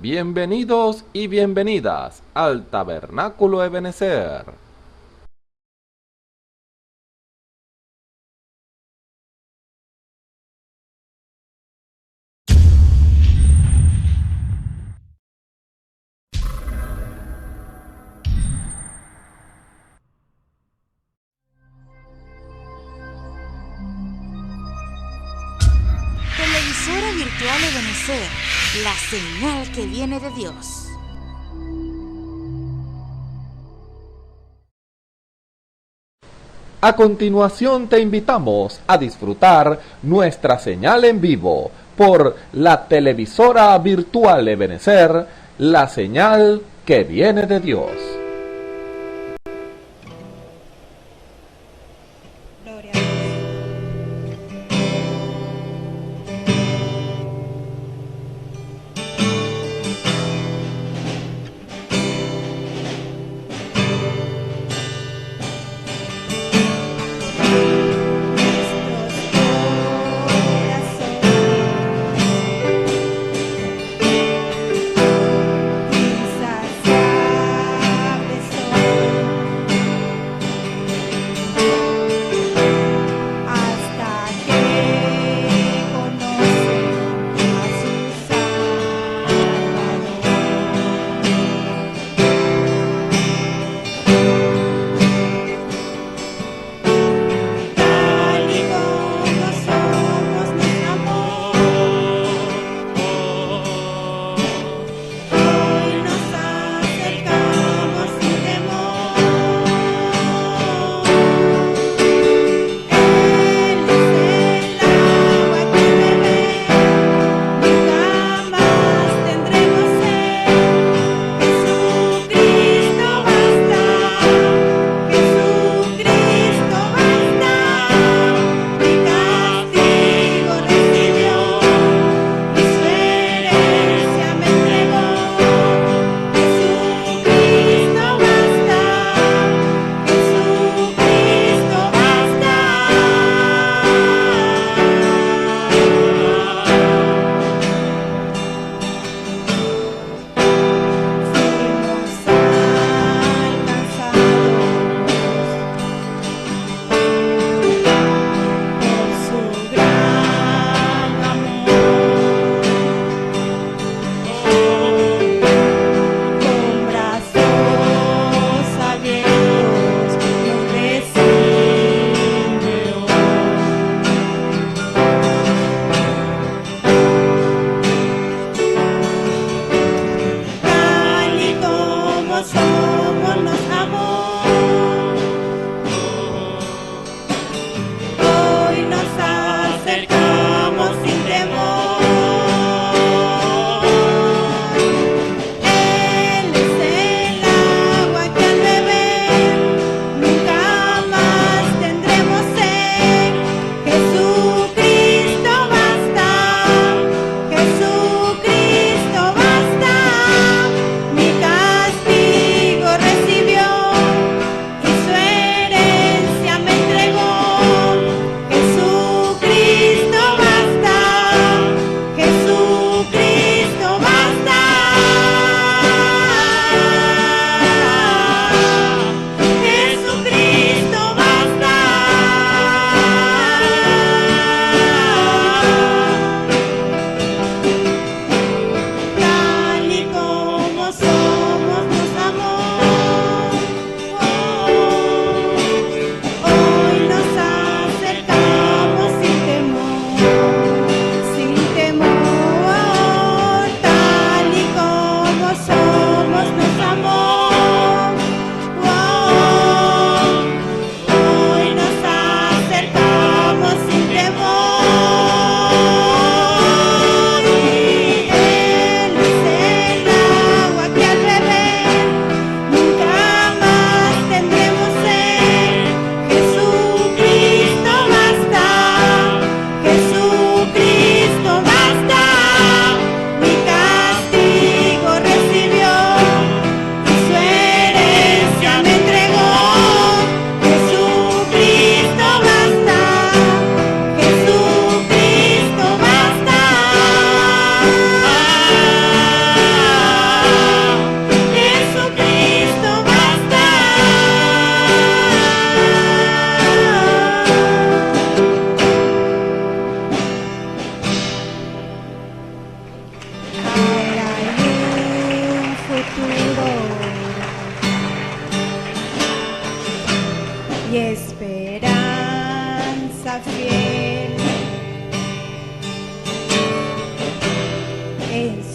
Bienvenidos y bienvenidas al Tabernáculo Ebenezer. Televisora virtual Ebenezer, la señal que viene de Dios. A continuación te invitamos a disfrutar nuestra señal en vivo por la televisora virtual Ebenezer, la señal que viene de Dios. Gloria a Dios. Nuestros corazones insaciables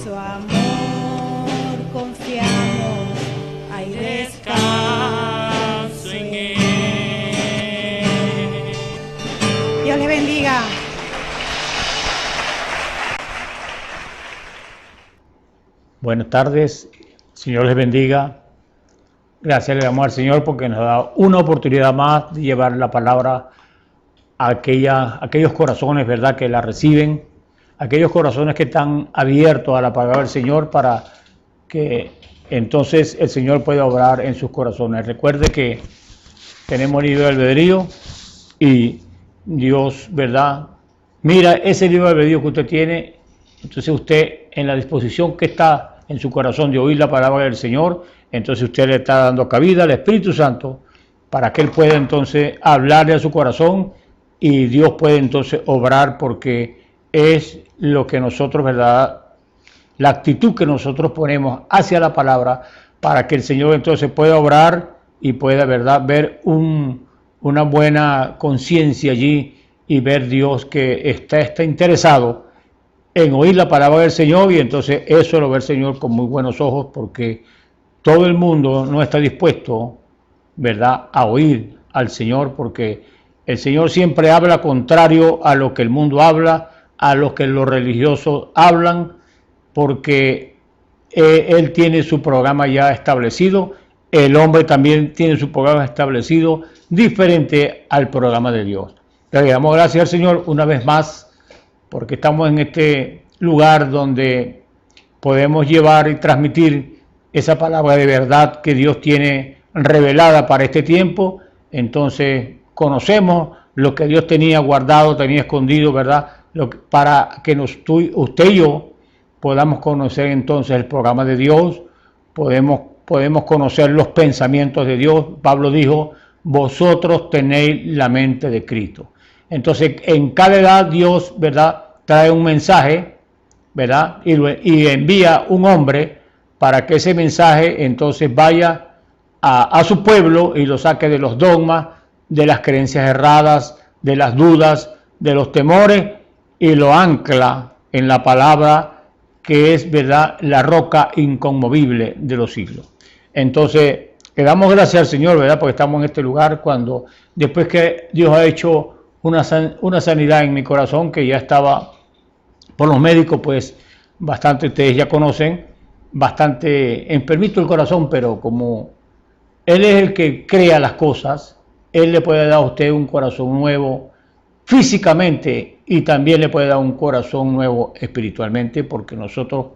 su amor confiamos, hay descanso en él. Dios les bendiga. Buenas tardes, Señor les bendiga. Gracias le damos al Señor porque nos ha dado una oportunidad más de llevar la palabra a aquellos corazones, ¿verdad?, que la reciben, aquellos corazones que están abiertos a la palabra del Señor para que entonces el Señor pueda obrar en sus corazones. Recuerde que tenemos libre albedrío y Dios, ¿verdad?, mira ese libre albedrío que usted tiene. Entonces usted, en la disposición que está en su corazón de oír la palabra del Señor, entonces usted le está dando cabida al Espíritu Santo para que Él pueda entonces hablarle a su corazón y Dios puede entonces obrar, porque es lo que nosotros, ¿verdad?, la actitud que nosotros ponemos hacia la palabra para que el Señor entonces pueda obrar y pueda, ¿verdad?, ver una buena conciencia allí y ver Dios que está interesado en oír la palabra del Señor, y entonces eso lo ve el Señor con muy buenos ojos, porque todo el mundo no está dispuesto, ¿verdad?, a oír al Señor, porque el Señor siempre habla contrario a lo que el mundo habla, a lo que los religiosos hablan, porque Él tiene su programa ya establecido, el hombre también tiene su programa establecido, diferente al programa de Dios. Le damos gracias al Señor una vez más, porque estamos en este lugar donde podemos llevar y transmitir esa palabra de verdad que Dios tiene revelada para este tiempo. Entonces conocemos lo que Dios tenía guardado, tenía escondido, ¿verdad?, para que usted y yo podamos conocer entonces el programa de Dios, podemos conocer los pensamientos de Dios. Pablo dijo, vosotros tenéis la mente de Cristo. Entonces, en cada edad Dios, ¿verdad?, trae un mensaje, ¿verdad?, y envía un hombre para que ese mensaje entonces vaya a su pueblo y lo saque de los dogmas, de las creencias erradas, de las dudas, de los temores, y lo ancla en la palabra que es, ¿verdad?, la roca inconmovible de los siglos. Entonces, le damos gracias al Señor, ¿verdad?, porque estamos en este lugar cuando, después que Dios ha hecho una sanidad en mi corazón, que ya estaba por los médicos, pues bastante, ustedes ya conocen, bastante enfermito el corazón, pero como Él es el que crea las cosas, Él le puede dar a usted un corazón nuevo físicamente y también le puede dar un corazón nuevo espiritualmente, porque nosotros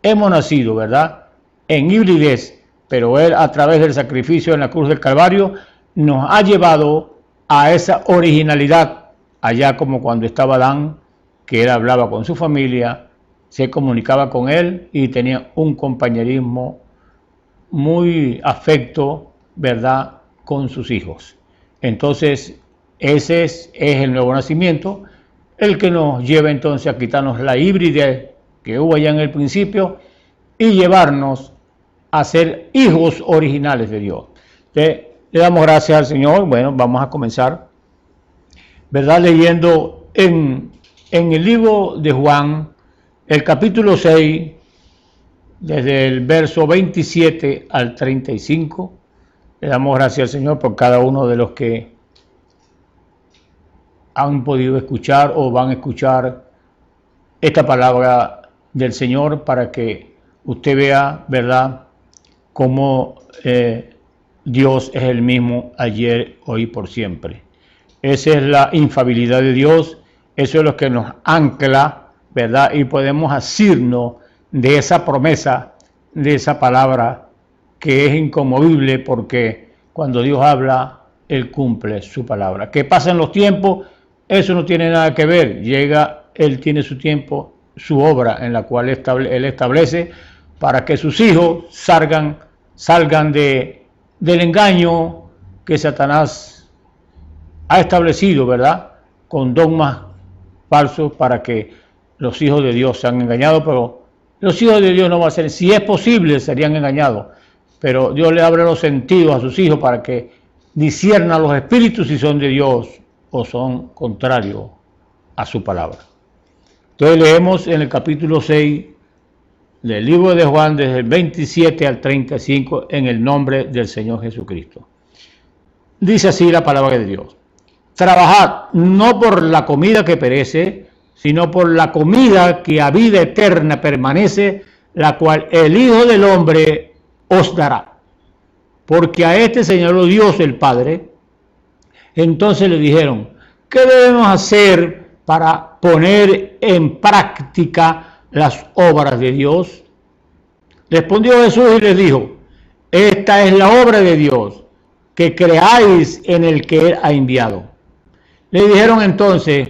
hemos nacido, ¿verdad?, en hibridez, pero Él, a través del sacrificio en la cruz del Calvario, nos ha llevado a esa originalidad, allá como cuando estaba Adán, que él hablaba con su familia, se comunicaba con él y tenía un compañerismo muy afecto, ¿verdad?, con sus hijos. Entonces, ese es el nuevo nacimiento, el que nos lleva entonces a quitarnos la hibridez que hubo allá en el principio y llevarnos a ser hijos originales de Dios. Entonces, le damos gracias al Señor. Bueno, vamos a comenzar, ¿verdad?, leyendo en el libro de Juan, el capítulo 6, desde el verso 27 al 35. Le damos gracias al Señor por cada uno de los que han podido escuchar o van a escuchar esta palabra del Señor, para que usted vea, ¿verdad?, cómo Dios es el mismo ayer, hoy y por siempre. Esa es la infalibilidad de Dios, eso es lo que nos ancla, ¿verdad?, y podemos asirnos de esa promesa, de esa palabra que es inconmovible, porque cuando Dios habla, Él cumple su palabra. Que pasan los tiempos, eso no tiene nada que ver. Llega, Él tiene su tiempo, su obra en la cual Él establece para que sus hijos salgan del engaño que Satanás ha establecido, ¿verdad?, con dogmas falsos, para que los hijos de Dios sean engañados. Pero los hijos de Dios no van a ser, si es posible, serían engañados, pero Dios le abre los sentidos a sus hijos para que disciernan los espíritus si son de Dios o son contrarios a su palabra. Entonces leemos en el capítulo 6 del libro de Juan, desde el 27 al 35, en el nombre del Señor Jesucristo. Dice así la palabra de Dios: trabajad no por la comida que perece, sino por la comida que a vida eterna permanece, la cual el Hijo del Hombre os dará. Porque a este señaló Dios el Padre. Entonces le dijeron: ¿qué debemos hacer para poner en práctica las obras de Dios? Respondió Jesús y les dijo: esta es la obra de Dios, que creáis en el que Él ha enviado. Le dijeron entonces: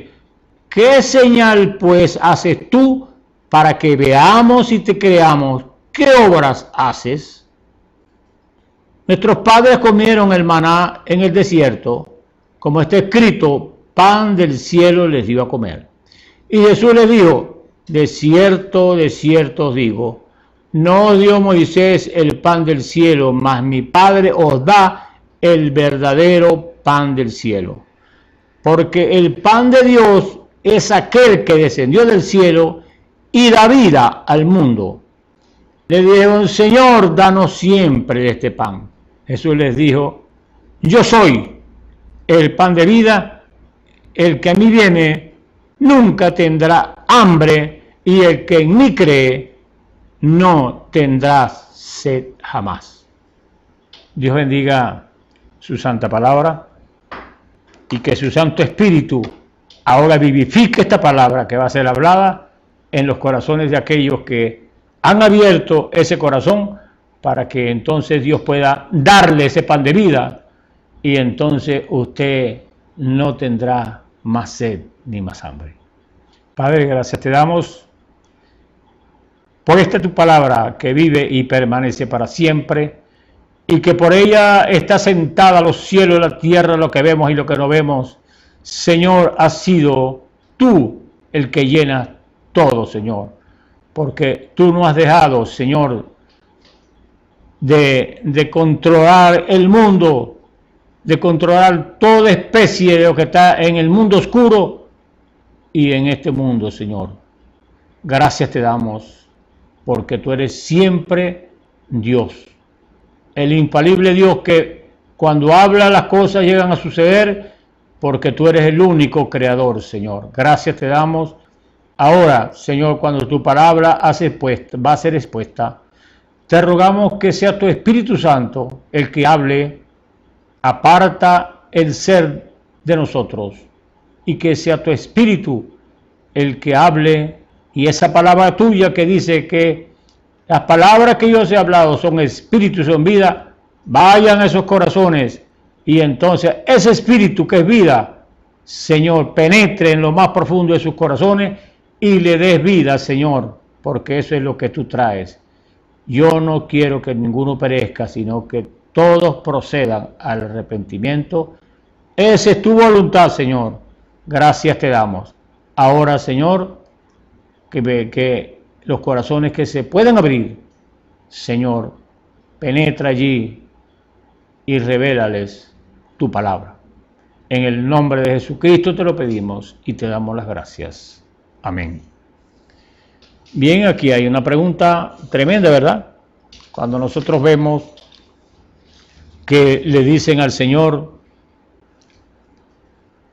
¿qué señal pues haces tú para que veamos y te creamos? ¿Qué obras haces? Nuestros padres comieron el maná en el desierto, como está escrito: pan del cielo les dio a comer. Y Jesús les dijo: de cierto os digo, no os dio Moisés el pan del cielo, mas mi Padre os da el verdadero pan del cielo. Porque el pan de Dios es aquel que descendió del cielo y da vida al mundo. Le dijeron: Señor, danos siempre de este pan. Jesús les dijo: yo soy el pan de vida, el que a mí viene nunca tendrá hambre, y el que en mí cree no tendrá sed jamás. Dios bendiga su santa palabra, y que su Santo Espíritu ahora vivifique esta palabra que va a ser hablada en los corazones de aquellos que han abierto ese corazón, para que entonces Dios pueda darle ese pan de vida, y entonces usted no tendrá más sed ni más hambre. Padre, gracias te damos por esta tu palabra que vive y permanece para siempre, y que por ella está sentada los cielos y la tierra, lo que vemos y lo que no vemos. Señor, has sido tú el que llena todo, Señor, porque tú no has dejado, Señor, de controlar el mundo, de controlar toda especie de lo que está en el mundo oscuro y en este mundo, Señor. Gracias te damos, porque tú eres siempre Dios, el infalible Dios que cuando habla las cosas llegan a suceder, porque tú eres el único creador, Señor. Gracias te damos. Ahora, Señor, cuando tu palabra va a ser expuesta, te rogamos que sea tu Espíritu Santo el que hable, aparta el ser de nosotros, y que sea tu Espíritu el que hable, y esa palabra tuya que dice que las palabras que yo os he hablado son espíritu y son vida, vayan a esos corazones, y entonces ese espíritu que es vida, Señor, penetre en lo más profundo de sus corazones y le des vida, Señor, porque eso es lo que tú traes. Yo no quiero que ninguno perezca, sino que todos procedan al arrepentimiento. Esa es tu voluntad, Señor. Gracias te damos. Ahora, Señor, que los corazones que se puedan abrir, Señor, penetra allí y revélales tu palabra. En el nombre de Jesucristo te lo pedimos y te damos las gracias. Amén. Bien, aquí hay una pregunta tremenda, ¿verdad? Cuando nosotros vemos que le dicen al Señor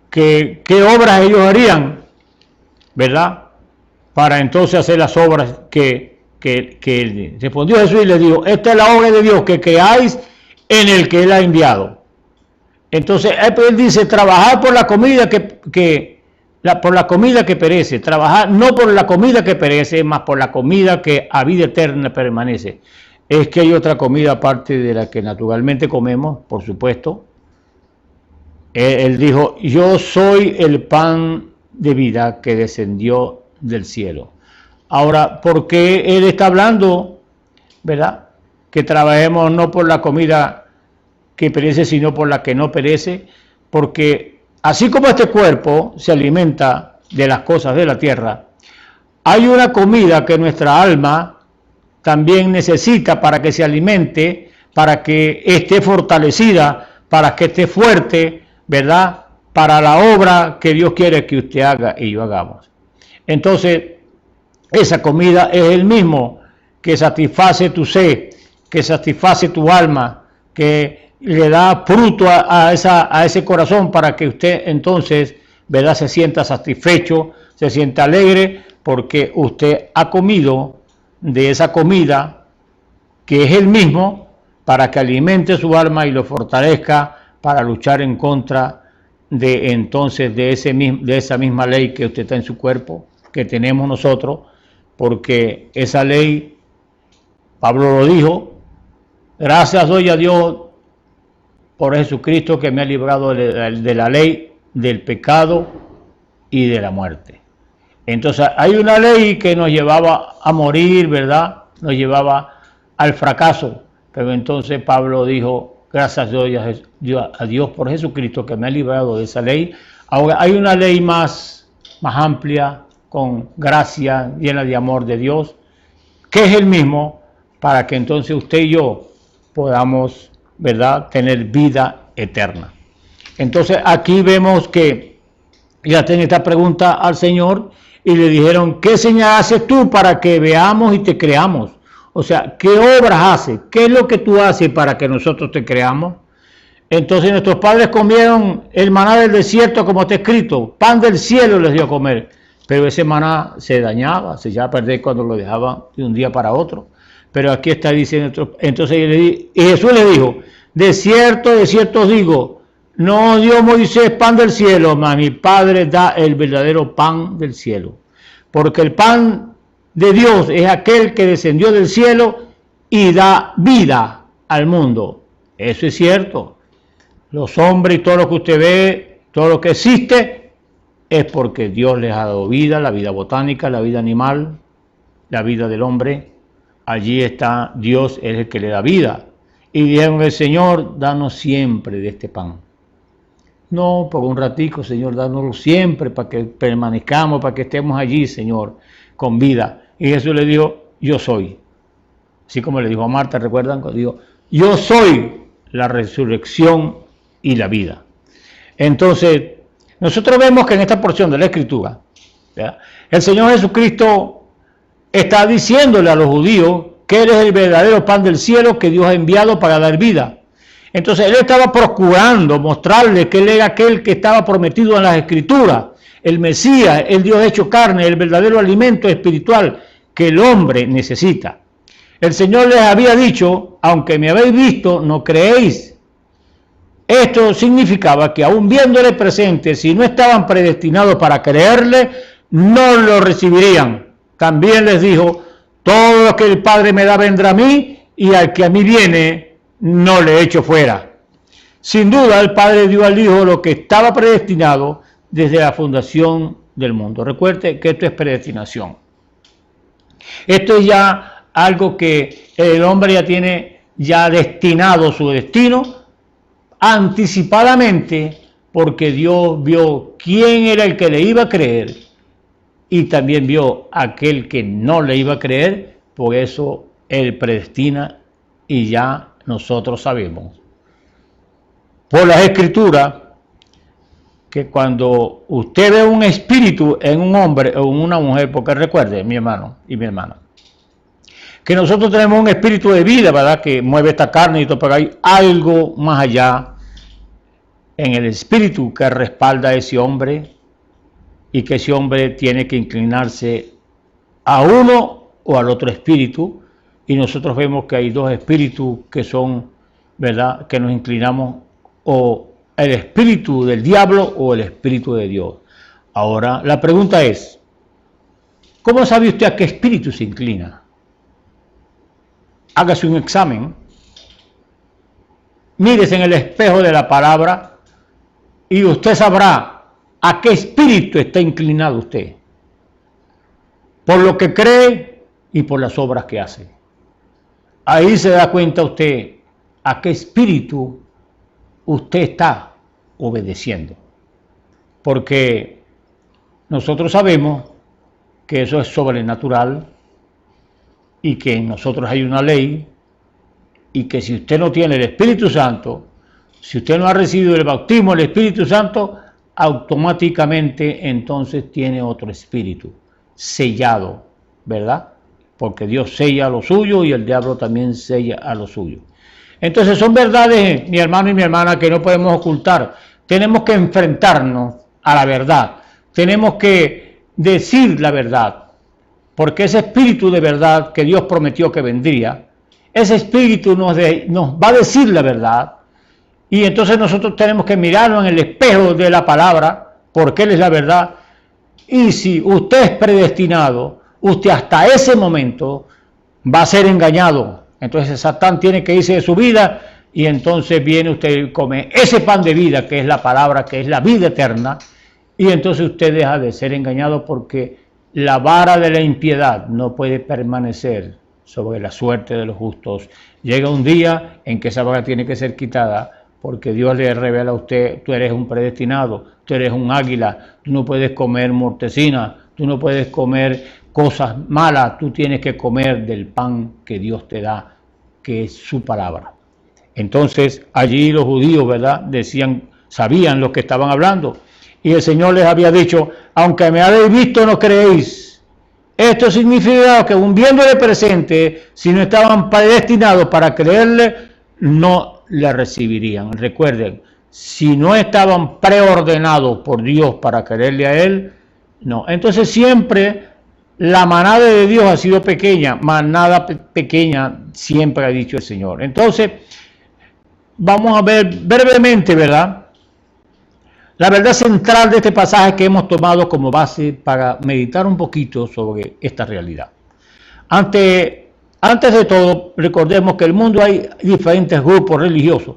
que qué obras ellos harían, ¿verdad? Para entonces hacer las obras que respondió Jesús y le dijo: esta es la obra de Dios, que creáis en el que Él ha enviado. Entonces Él dice: trabajad por la comida por la comida que perece, trabajar no por la comida que perece, mas por la comida que a vida eterna permanece. Es que hay otra comida aparte de la que naturalmente comemos, por supuesto. Él dijo: yo soy el pan de vida que descendió del cielo. Ahora, ¿por qué Él está hablando, verdad, que trabajemos no por la comida que perece, sino por la que no perece? Porque así como este cuerpo se alimenta de las cosas de la tierra, hay una comida que nuestra alma también necesita para que se alimente, para que esté fortalecida, para que esté fuerte, ¿verdad? Para la obra que Dios quiere que usted haga y yo hagamos. Entonces, esa comida es el mismo que satisface tu sed, que satisface tu alma, que le da fruto a ese corazón para que usted entonces, ¿verdad?, se sienta satisfecho, se sienta alegre, porque usted ha comido de esa comida que es el mismo, para que alimente su alma y lo fortalezca para luchar en contra de entonces de esa misma ley que usted está en su cuerpo, que tenemos nosotros, porque esa ley, Pablo lo dijo, gracias doy a Dios por Jesucristo que me ha librado de la ley, del pecado y de la muerte. Entonces hay una ley que nos llevaba a morir, ¿verdad? Nos llevaba al fracaso, pero entonces Pablo dijo, gracias doy a Dios por Jesucristo que me ha librado de esa ley. Ahora hay una ley más amplia, con gracia, llena de amor de Dios, que es el mismo, para que entonces usted y yo podamos, ¿verdad?, tener vida eterna. Entonces aquí vemos que ya tiene esta pregunta al Señor y le dijeron, ¿qué señal haces tú para que veamos y te creamos? O sea, ¿qué obras haces? ¿Qué es lo que tú haces para que nosotros te creamos? Entonces nuestros padres comieron el maná del desierto, como está escrito, pan del cielo les dio a comer. Pero ese maná se dañaba, se echaba a perder cuando lo dejaban de un día para otro. Pero aquí está diciendo, entonces y Jesús le dijo, de cierto os digo, no dio Moisés pan del cielo, mas mi Padre da el verdadero pan del cielo. Porque el pan de Dios es aquel que descendió del cielo y da vida al mundo. Eso es cierto. Los hombres y todo lo que usted ve, todo lo que existe, es porque Dios les ha dado vida, la vida botánica, la vida animal, la vida del hombre. Allí está Dios, es el que le da vida. Y dijeron el Señor, danos siempre de este pan. No, por un ratico, Señor, dánoslo siempre para que permanezcamos, para que estemos allí, Señor, con vida. Y Jesús le dijo, yo soy. Así como le dijo a Marta, ¿recuerdan? Cuando dijo, yo soy la resurrección y la vida. Entonces, nosotros vemos que en esta porción de la Escritura, ¿verdad?, el Señor Jesucristo está diciéndole a los judíos que Él es el verdadero pan del cielo que Dios ha enviado para dar vida. Entonces Él estaba procurando mostrarle que Él era aquel que estaba prometido en las Escrituras, el Mesías, el Dios hecho carne, el verdadero alimento espiritual que el hombre necesita. El Señor les había dicho, aunque me habéis visto, no creéis. Esto significaba que aún viéndole presente, si no estaban predestinados para creerle, no lo recibirían. También les dijo, todo lo que el Padre me da vendrá a mí, y al que a mí viene, no le echo fuera. Sin duda, el Padre dio al Hijo lo que estaba predestinado desde la fundación del mundo. Recuerde que esto es predestinación. Esto es ya algo que el hombre ya tiene ya destinado su destino anticipadamente, porque Dios vio quién era el que le iba a creer y también vio aquel que no le iba a creer. Por eso Él predestina y ya nosotros sabemos por las Escrituras que cuando usted ve un espíritu en un hombre o en una mujer, porque recuerde, mi hermano y mi hermana, que nosotros tenemos un espíritu de vida, ¿verdad?, que mueve esta carne y todo, pero hay algo más allá en el espíritu que respalda a ese hombre y que ese hombre tiene que inclinarse a uno o al otro espíritu. Y nosotros vemos que hay dos espíritus que son, ¿verdad?, que nos inclinamos, o el espíritu del diablo o el espíritu de Dios. Ahora, la pregunta es, ¿cómo sabe usted a qué espíritu se inclina? Hágase un examen, mírese en el espejo de la palabra y usted sabrá a qué espíritu está inclinado usted, por lo que cree y por las obras que hace. Ahí se da cuenta usted a qué espíritu usted está obedeciendo. Porque nosotros sabemos que eso es sobrenatural y que en nosotros hay una ley y que si usted no tiene el Espíritu Santo, si usted no ha recibido el bautismo del Espíritu Santo, automáticamente entonces tiene otro espíritu sellado, ¿verdad?, porque Dios sella a lo suyo y el diablo también sella a lo suyo. Entonces son verdades, mi hermano y mi hermana, que no podemos ocultar. Tenemos que enfrentarnos a la verdad. Tenemos que decir la verdad, porque ese espíritu de verdad que Dios prometió que vendría, ese espíritu nos va a decir la verdad, y entonces nosotros tenemos que mirarnos en el espejo de la palabra, porque Él es la verdad. Y si usted es predestinado, usted hasta ese momento va a ser engañado. Entonces Satán tiene que irse de su vida, y entonces viene usted y come ese pan de vida, que es la palabra, que es la vida eterna, y entonces usted deja de ser engañado, porque la vara de la impiedad no puede permanecer sobre la suerte de los justos. Llega un día en que esa vara tiene que ser quitada, porque Dios le revela a usted: tú eres un predestinado, tú eres un águila, tú no puedes comer mortecina, tú no puedes comer cosas malas, tú tienes que comer del pan que Dios te da, que es su palabra. Entonces allí los judíos, ¿verdad?, sabían lo que estaban hablando, y el Señor les había dicho: aunque me habéis visto, no creéis. Esto significa que, aun viéndole presente, si no estaban predestinados para creerle, no le recibirían. Recuerden, si no estaban preordenados por Dios para creerle a Él, no. Entonces siempre la manada de Dios ha sido pequeña, manada pequeña siempre ha dicho el Señor. Entonces vamos a ver brevemente, ¿verdad?, la verdad central de este pasaje que hemos tomado como base para meditar un poquito sobre esta realidad. Antes de todo, recordemos que en el mundo hay diferentes grupos religiosos.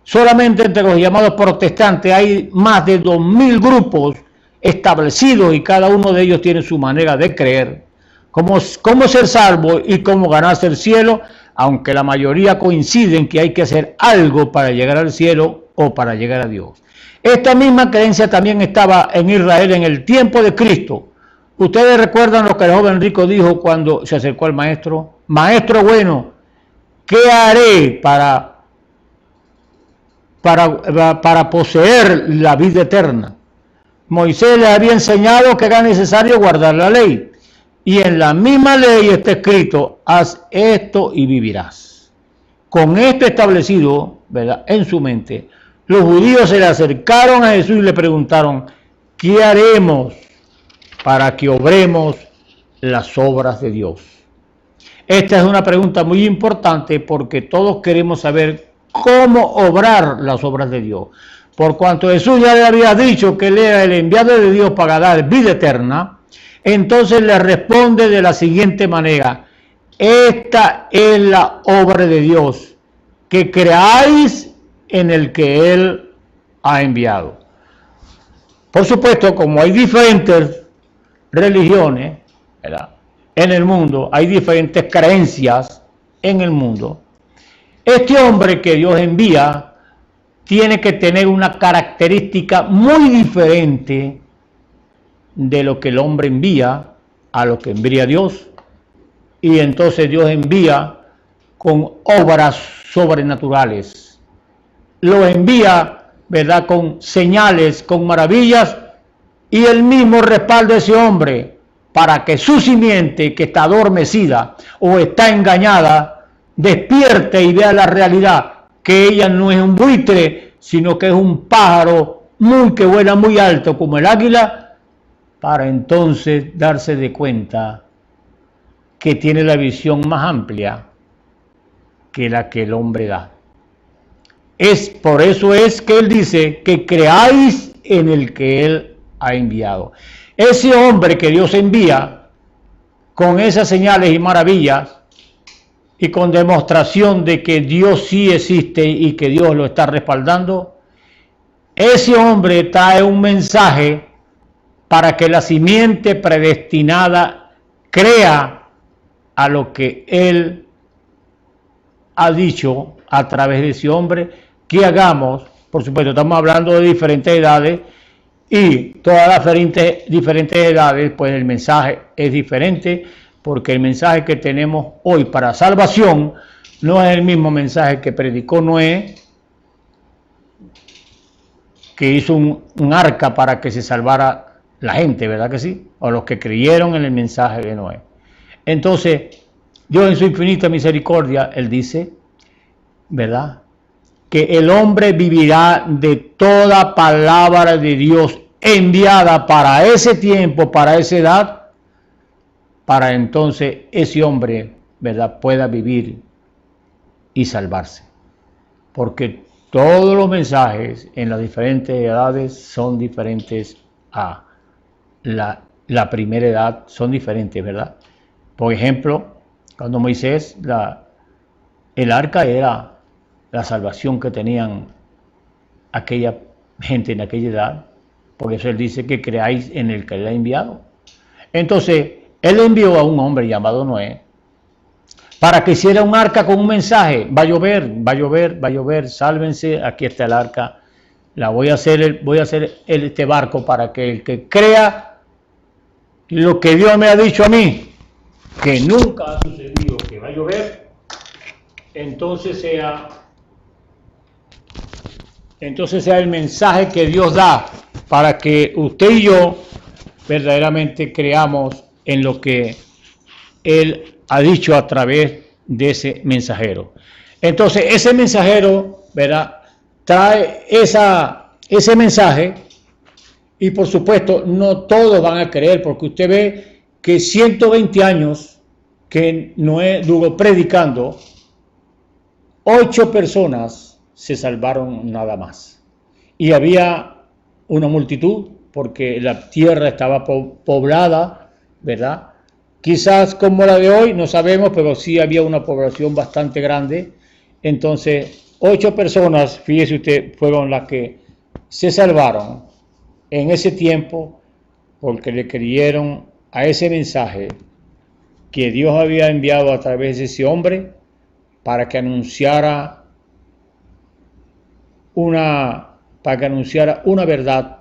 Solamente entre los llamados protestantes hay más de 2000 grupos establecidos, y cada uno de ellos tiene su manera de creer, cómo ser salvo y cómo ganarse el cielo, aunque la mayoría coinciden que hay que hacer algo para llegar al cielo o para llegar a Dios. Esta misma creencia también estaba en Israel en el tiempo de Cristo. Ustedes recuerdan lo que el joven rico dijo cuando se acercó al maestro: maestro bueno, ¿qué haré para poseer la vida eterna? Moisés le había enseñado que era necesario guardar la ley, y en la misma ley está escrito: haz esto y vivirás. Con esto establecido, ¿verdad?, en su mente, los judíos se le acercaron a Jesús y le preguntaron: ¿qué haremos para que obremos las obras de Dios? Esta es una pregunta muy importante, porque todos queremos saber cómo obrar las obras de Dios. Por cuanto Jesús ya le había dicho que Él era el enviado de Dios para dar vida eterna, entonces le responde de la siguiente manera: esta es la obra de Dios, que creáis en el que Él ha enviado. Por supuesto, como hay diferentes religiones, ¿verdad?, en el mundo, hay diferentes creencias en el mundo, este hombre que Dios envía tiene que tener una característica muy diferente de lo que el hombre envía a lo que envía Dios. Y entonces Dios envía con obras sobrenaturales. Lo envía, ¿verdad?, con señales, con maravillas, y él mismo respalda a ese hombre para que su simiente, que está adormecida o está engañada, despierte y vea la realidad, que ella no es un buitre, sino que es un pájaro que vuela muy alto como el águila, para entonces darse de cuenta que tiene la visión más amplia que la que el hombre da. Por eso es que Él dice que creáis en el que Él ha enviado. Ese hombre que Dios envía con esas señales y maravillas, y con demostración de que Dios sí existe y que Dios lo está respaldando, ese hombre trae un mensaje para que la simiente predestinada crea a lo que Él ha dicho a través de ese hombre que hagamos. Por supuesto, estamos hablando de diferentes edades, y todas las diferentes edades, pues el mensaje es diferente, porque el mensaje que tenemos hoy para salvación no es el mismo mensaje que predicó Noé, que hizo un arca para que se salvara la gente, ¿verdad que sí? O los que creyeron en el mensaje de Noé. Entonces, Dios en su infinita misericordia, Él dice, ¿verdad?, que el hombre vivirá de toda palabra de Dios enviada para ese tiempo, para esa edad, para entonces ese hombre, ¿verdad?, pueda vivir y salvarse. Porque todos los mensajes en las diferentes edades son diferentes a la primera edad, son diferentes, ¿verdad? Por ejemplo, cuando Moisés, el arca era la salvación que tenían aquella gente en aquella edad. Por eso él dice que creáis en el que le ha enviado. Entonces, él envió a un hombre llamado Noé para que hiciera un arca con un mensaje. Va a llover, va a llover, va a llover, sálvense, aquí está el arca. Voy a hacer este barco para que el que crea lo que Dios me ha dicho a mí, que nunca ha sucedido que va a llover, entonces sea el mensaje que Dios da para que usted y yo verdaderamente creamos en lo que Él ha dicho a través de ese mensajero. Entonces ese mensajero, ¿verdad?, trae ese mensaje, y por supuesto no todos van a creer, porque usted ve que 120 años que Noé duró predicando, 8 personas se salvaron nada más. Y había una multitud, porque la tierra estaba poblada, ¿verdad? Quizás como la de hoy, no sabemos, pero sí había una población bastante grande. Entonces, 8 personas, fíjese usted, fueron las que se salvaron en ese tiempo, porque le creyeron a ese mensaje que Dios había enviado a través de ese hombre para que anunciara una verdad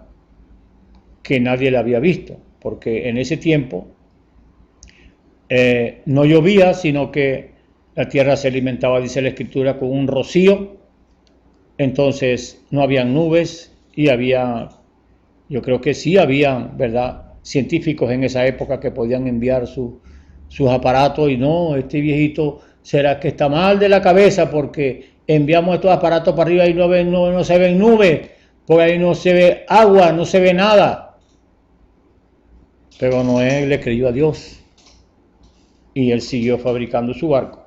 que nadie la había visto, porque en ese tiempo no llovía, sino que la tierra se alimentaba, dice la Escritura, con un rocío. Entonces no habían nubes, y yo creo que sí habían, ¿verdad?, científicos en esa época que podían enviar sus aparatos, y no, este viejito será que está mal de la cabeza porque enviamos estos aparatos para arriba y no se ven nubes, porque ahí no se ve agua, no se ve nada. Pero Noé le creyó a Dios y él siguió fabricando su barco.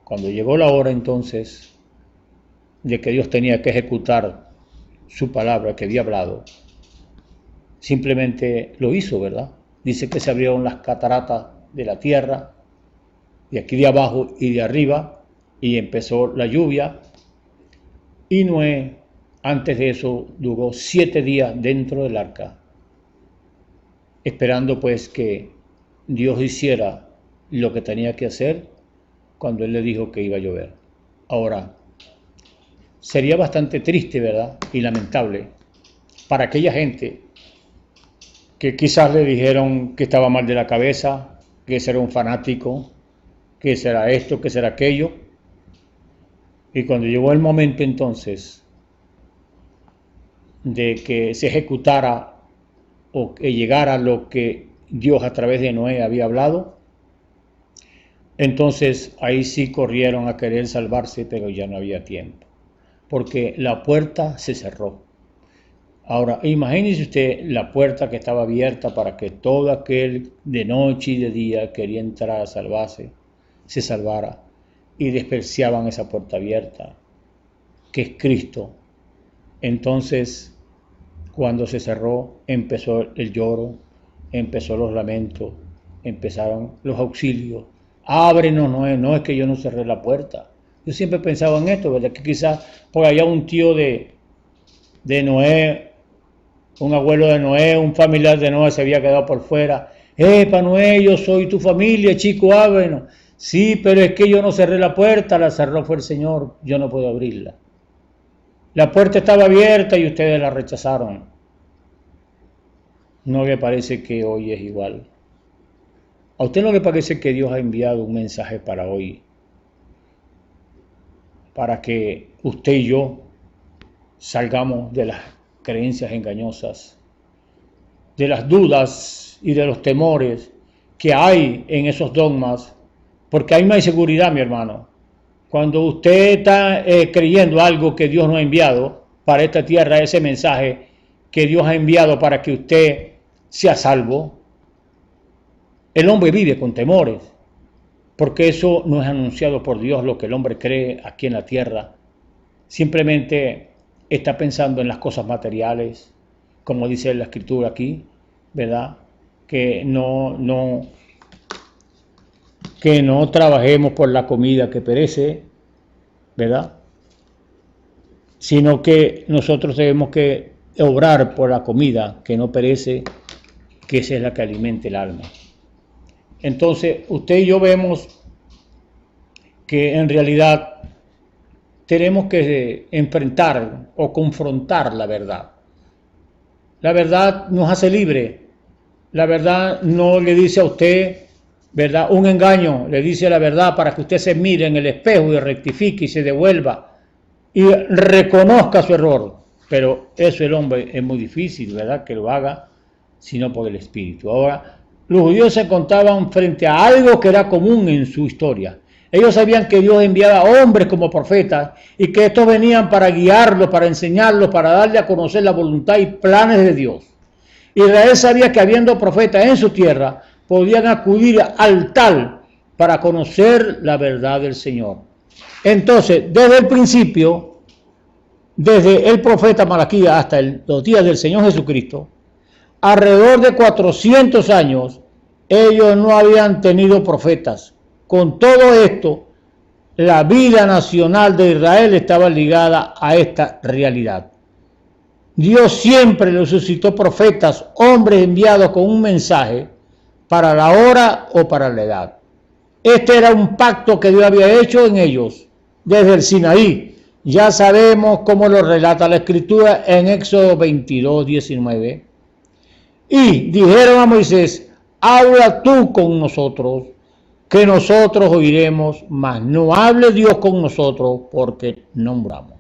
Cuando llegó la hora entonces de que Dios tenía que ejecutar su palabra que había hablado, simplemente lo hizo, ¿verdad? Dice que se abrieron las cataratas de la tierra, de aquí de abajo y de arriba, y empezó la lluvia. Y Noé, antes de eso, duró 7 días dentro del arca, esperando pues que Dios hiciera lo que tenía que hacer cuando Él le dijo que iba a llover. Ahora, sería bastante triste, ¿verdad?, y lamentable para aquella gente que quizás le dijeron que estaba mal de la cabeza, que ese era un fanático, que será esto, que será aquello. Y cuando llegó el momento entonces de que se ejecutara o que llegara lo que Dios a través de Noé había hablado, entonces ahí sí corrieron a querer salvarse, pero ya no había tiempo, porque la puerta se cerró. Ahora, imagínese usted la puerta que estaba abierta para que todo aquel de noche y de día quería entrar a salvarse, se salvara, y despreciaban esa puerta abierta, que es Cristo. Entonces, cuando se cerró, empezó el lloro, empezó los lamentos, empezaron los auxilios. Ábrenos, Noé, no es que yo no cerré la puerta. Yo siempre pensaba en esto, ¿verdad? Que quizás por allá un tío de Noé, un abuelo de Noé, un familiar de Noé se había quedado por fuera. Pa Noé, yo soy tu familia, chico, ábrenos. Sí, pero es que yo no cerré la puerta, la cerró fue el Señor, yo no puedo abrirla. La puerta estaba abierta y ustedes la rechazaron. ¿No le parece que hoy es igual? ¿A usted no le parece que Dios ha enviado un mensaje para hoy? Para que usted y yo salgamos de las creencias engañosas, de las dudas y de los temores que hay en esos dogmas, porque hay una inseguridad, mi hermano. Cuando usted está creyendo algo que Dios no ha enviado para esta tierra, ese mensaje que Dios ha enviado para que usted sea salvo, el hombre vive con temores, porque eso no es anunciado por Dios, lo que el hombre cree aquí en la tierra. Simplemente está pensando en las cosas materiales, como dice la Escritura aquí, ¿verdad? Que no trabajemos por la comida que perece, ¿verdad? Sino que nosotros debemos que obrar por la comida que no perece, que esa es la que alimenta el alma. Entonces, usted y yo vemos que en realidad tenemos que enfrentar o confrontar la verdad. La verdad nos hace libre. La verdad no le dice a usted, ¿verdad?, un engaño. Le dice la verdad para que usted se mire en el espejo y rectifique y se devuelva y reconozca su error. Pero eso el hombre es muy difícil, ¿verdad?, que lo haga, sino por el Espíritu. Ahora, los judíos se encontraban frente a algo que era común en su historia. Ellos sabían que Dios enviaba hombres como profetas y que estos venían para guiarlos, para enseñarlos, para darle a conocer la voluntad y planes de Dios. Israel sabía que habiendo profetas en su tierra, podían acudir al tal para conocer la verdad del Señor. Entonces, desde el principio, desde el profeta Malaquías hasta los días del Señor Jesucristo, alrededor de 400 años, ellos no habían tenido profetas. Con todo esto, la vida nacional de Israel estaba ligada a esta realidad. Dios siempre le suscitó profetas, hombres enviados con un mensaje para la hora o para la edad. Este era un pacto que Dios había hecho en ellos desde el Sinaí. Ya sabemos cómo lo relata la Escritura en Éxodo 22, 19. Y dijeron a Moisés: habla tú con nosotros, que nosotros oiremos, mas no hable Dios con nosotros, porque no muramos.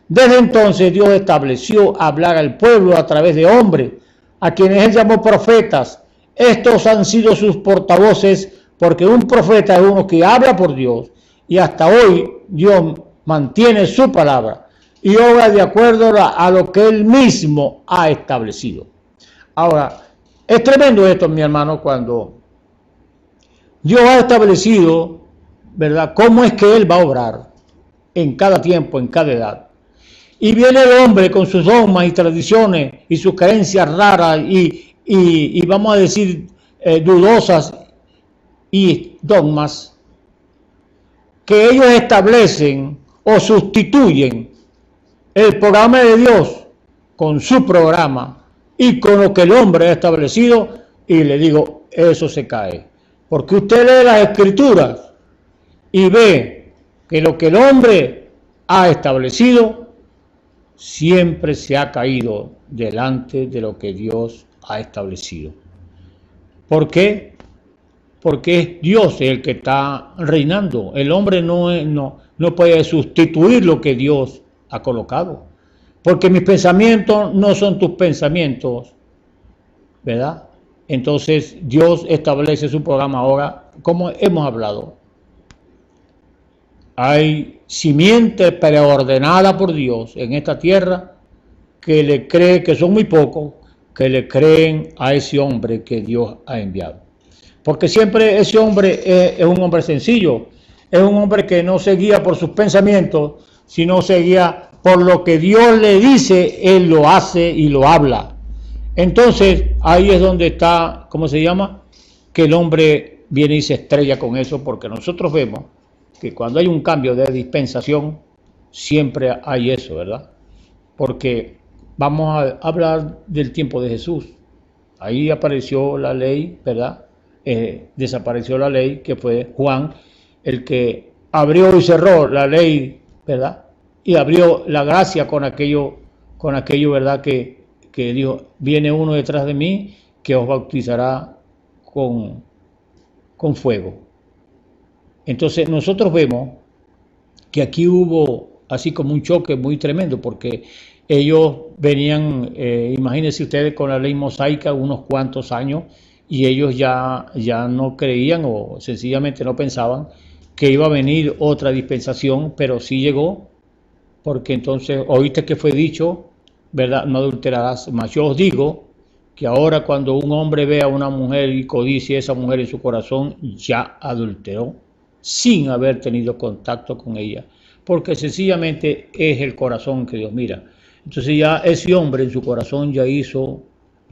Desde entonces Dios estableció hablar al pueblo a través de hombres, a quienes él llamó profetas. Estos han sido sus portavoces, porque un profeta es uno que habla por Dios, y hasta hoy Dios mantiene su palabra y obra de acuerdo a lo que él mismo ha establecido. Ahora, es tremendo esto, mi hermano, cuando Dios ha establecido, ¿verdad?, cómo es que él va a obrar en cada tiempo, en cada edad. Y viene el hombre con sus dogmas y tradiciones y sus creencias raras y vamos a decir dudosas y dogmas que ellos establecen o sustituyen el programa de Dios con su programa y con lo que el hombre ha establecido, y le digo, eso se cae. Porque usted lee las Escrituras y ve que lo que el hombre ha establecido siempre se ha caído delante de lo que Dios ha establecido. ¿Por qué? Porque es Dios el que está reinando. El hombre no puede sustituir lo que Dios ha colocado. Porque mis pensamientos no son tus pensamientos, ¿verdad? Entonces Dios establece su programa ahora, como hemos hablado. Hay simiente preordenada por Dios en esta tierra que le cree, que son muy pocos, que le creen a ese hombre que Dios ha enviado. Porque siempre ese hombre es un hombre sencillo, es un hombre que no se guía por sus pensamientos, sino se guía por lo que Dios le dice, él lo hace y lo habla. Entonces, ahí es donde está, ¿cómo se llama? Que el hombre viene y se estrella con eso, porque nosotros vemos que cuando hay un cambio de dispensación, siempre hay eso, ¿verdad? Porque vamos a hablar del tiempo de Jesús. Ahí apareció la ley, ¿verdad? Desapareció la ley, que fue Juan, el que abrió y cerró la ley, ¿verdad? Y abrió la gracia con aquello, ¿verdad? Que dijo, viene uno detrás de mí que os bautizará con fuego. Entonces nosotros vemos que aquí hubo así como un choque muy tremendo, porque ellos venían, imagínense ustedes, con la ley mosaica unos cuantos años, y ellos ya no creían o sencillamente no pensaban que iba a venir otra dispensación, pero sí llegó, porque entonces oíste que fue dicho, ¿verdad? No adulterarás. Mas yo os digo que ahora cuando un hombre ve a una mujer y codicie a esa mujer en su corazón, ya adulteró sin haber tenido contacto con ella, porque sencillamente es el corazón que Dios mira. Entonces ya ese hombre en su corazón ya hizo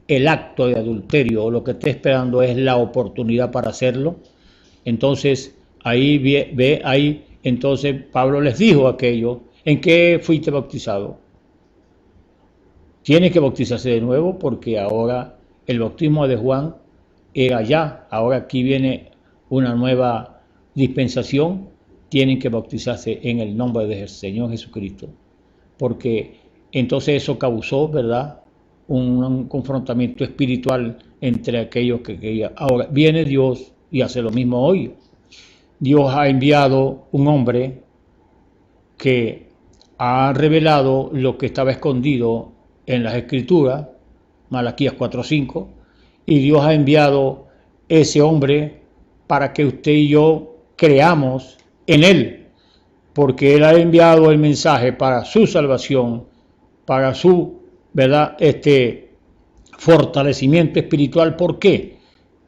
el acto de adulterio, lo que está esperando es la oportunidad para hacerlo. Entonces ahí entonces Pablo les dijo aquello: ¿en qué fuiste bautizado? Tiene que bautizarse de nuevo, porque ahora el bautismo de Juan era ya, ahora aquí viene una nueva dispensación, tienen que bautizarse en el nombre del Señor Jesucristo, porque entonces eso causó, ¿verdad?, un confrontamiento espiritual entre aquellos que querían. Ahora viene Dios y hace lo mismo hoy. Dios ha enviado un hombre que ha revelado lo que estaba escondido en las Escrituras, Malaquías 4:5, y Dios ha enviado ese hombre para que usted y yo creamos en él, porque él ha enviado el mensaje para su salvación, para su, ¿verdad?, fortalecimiento espiritual. ¿Por qué?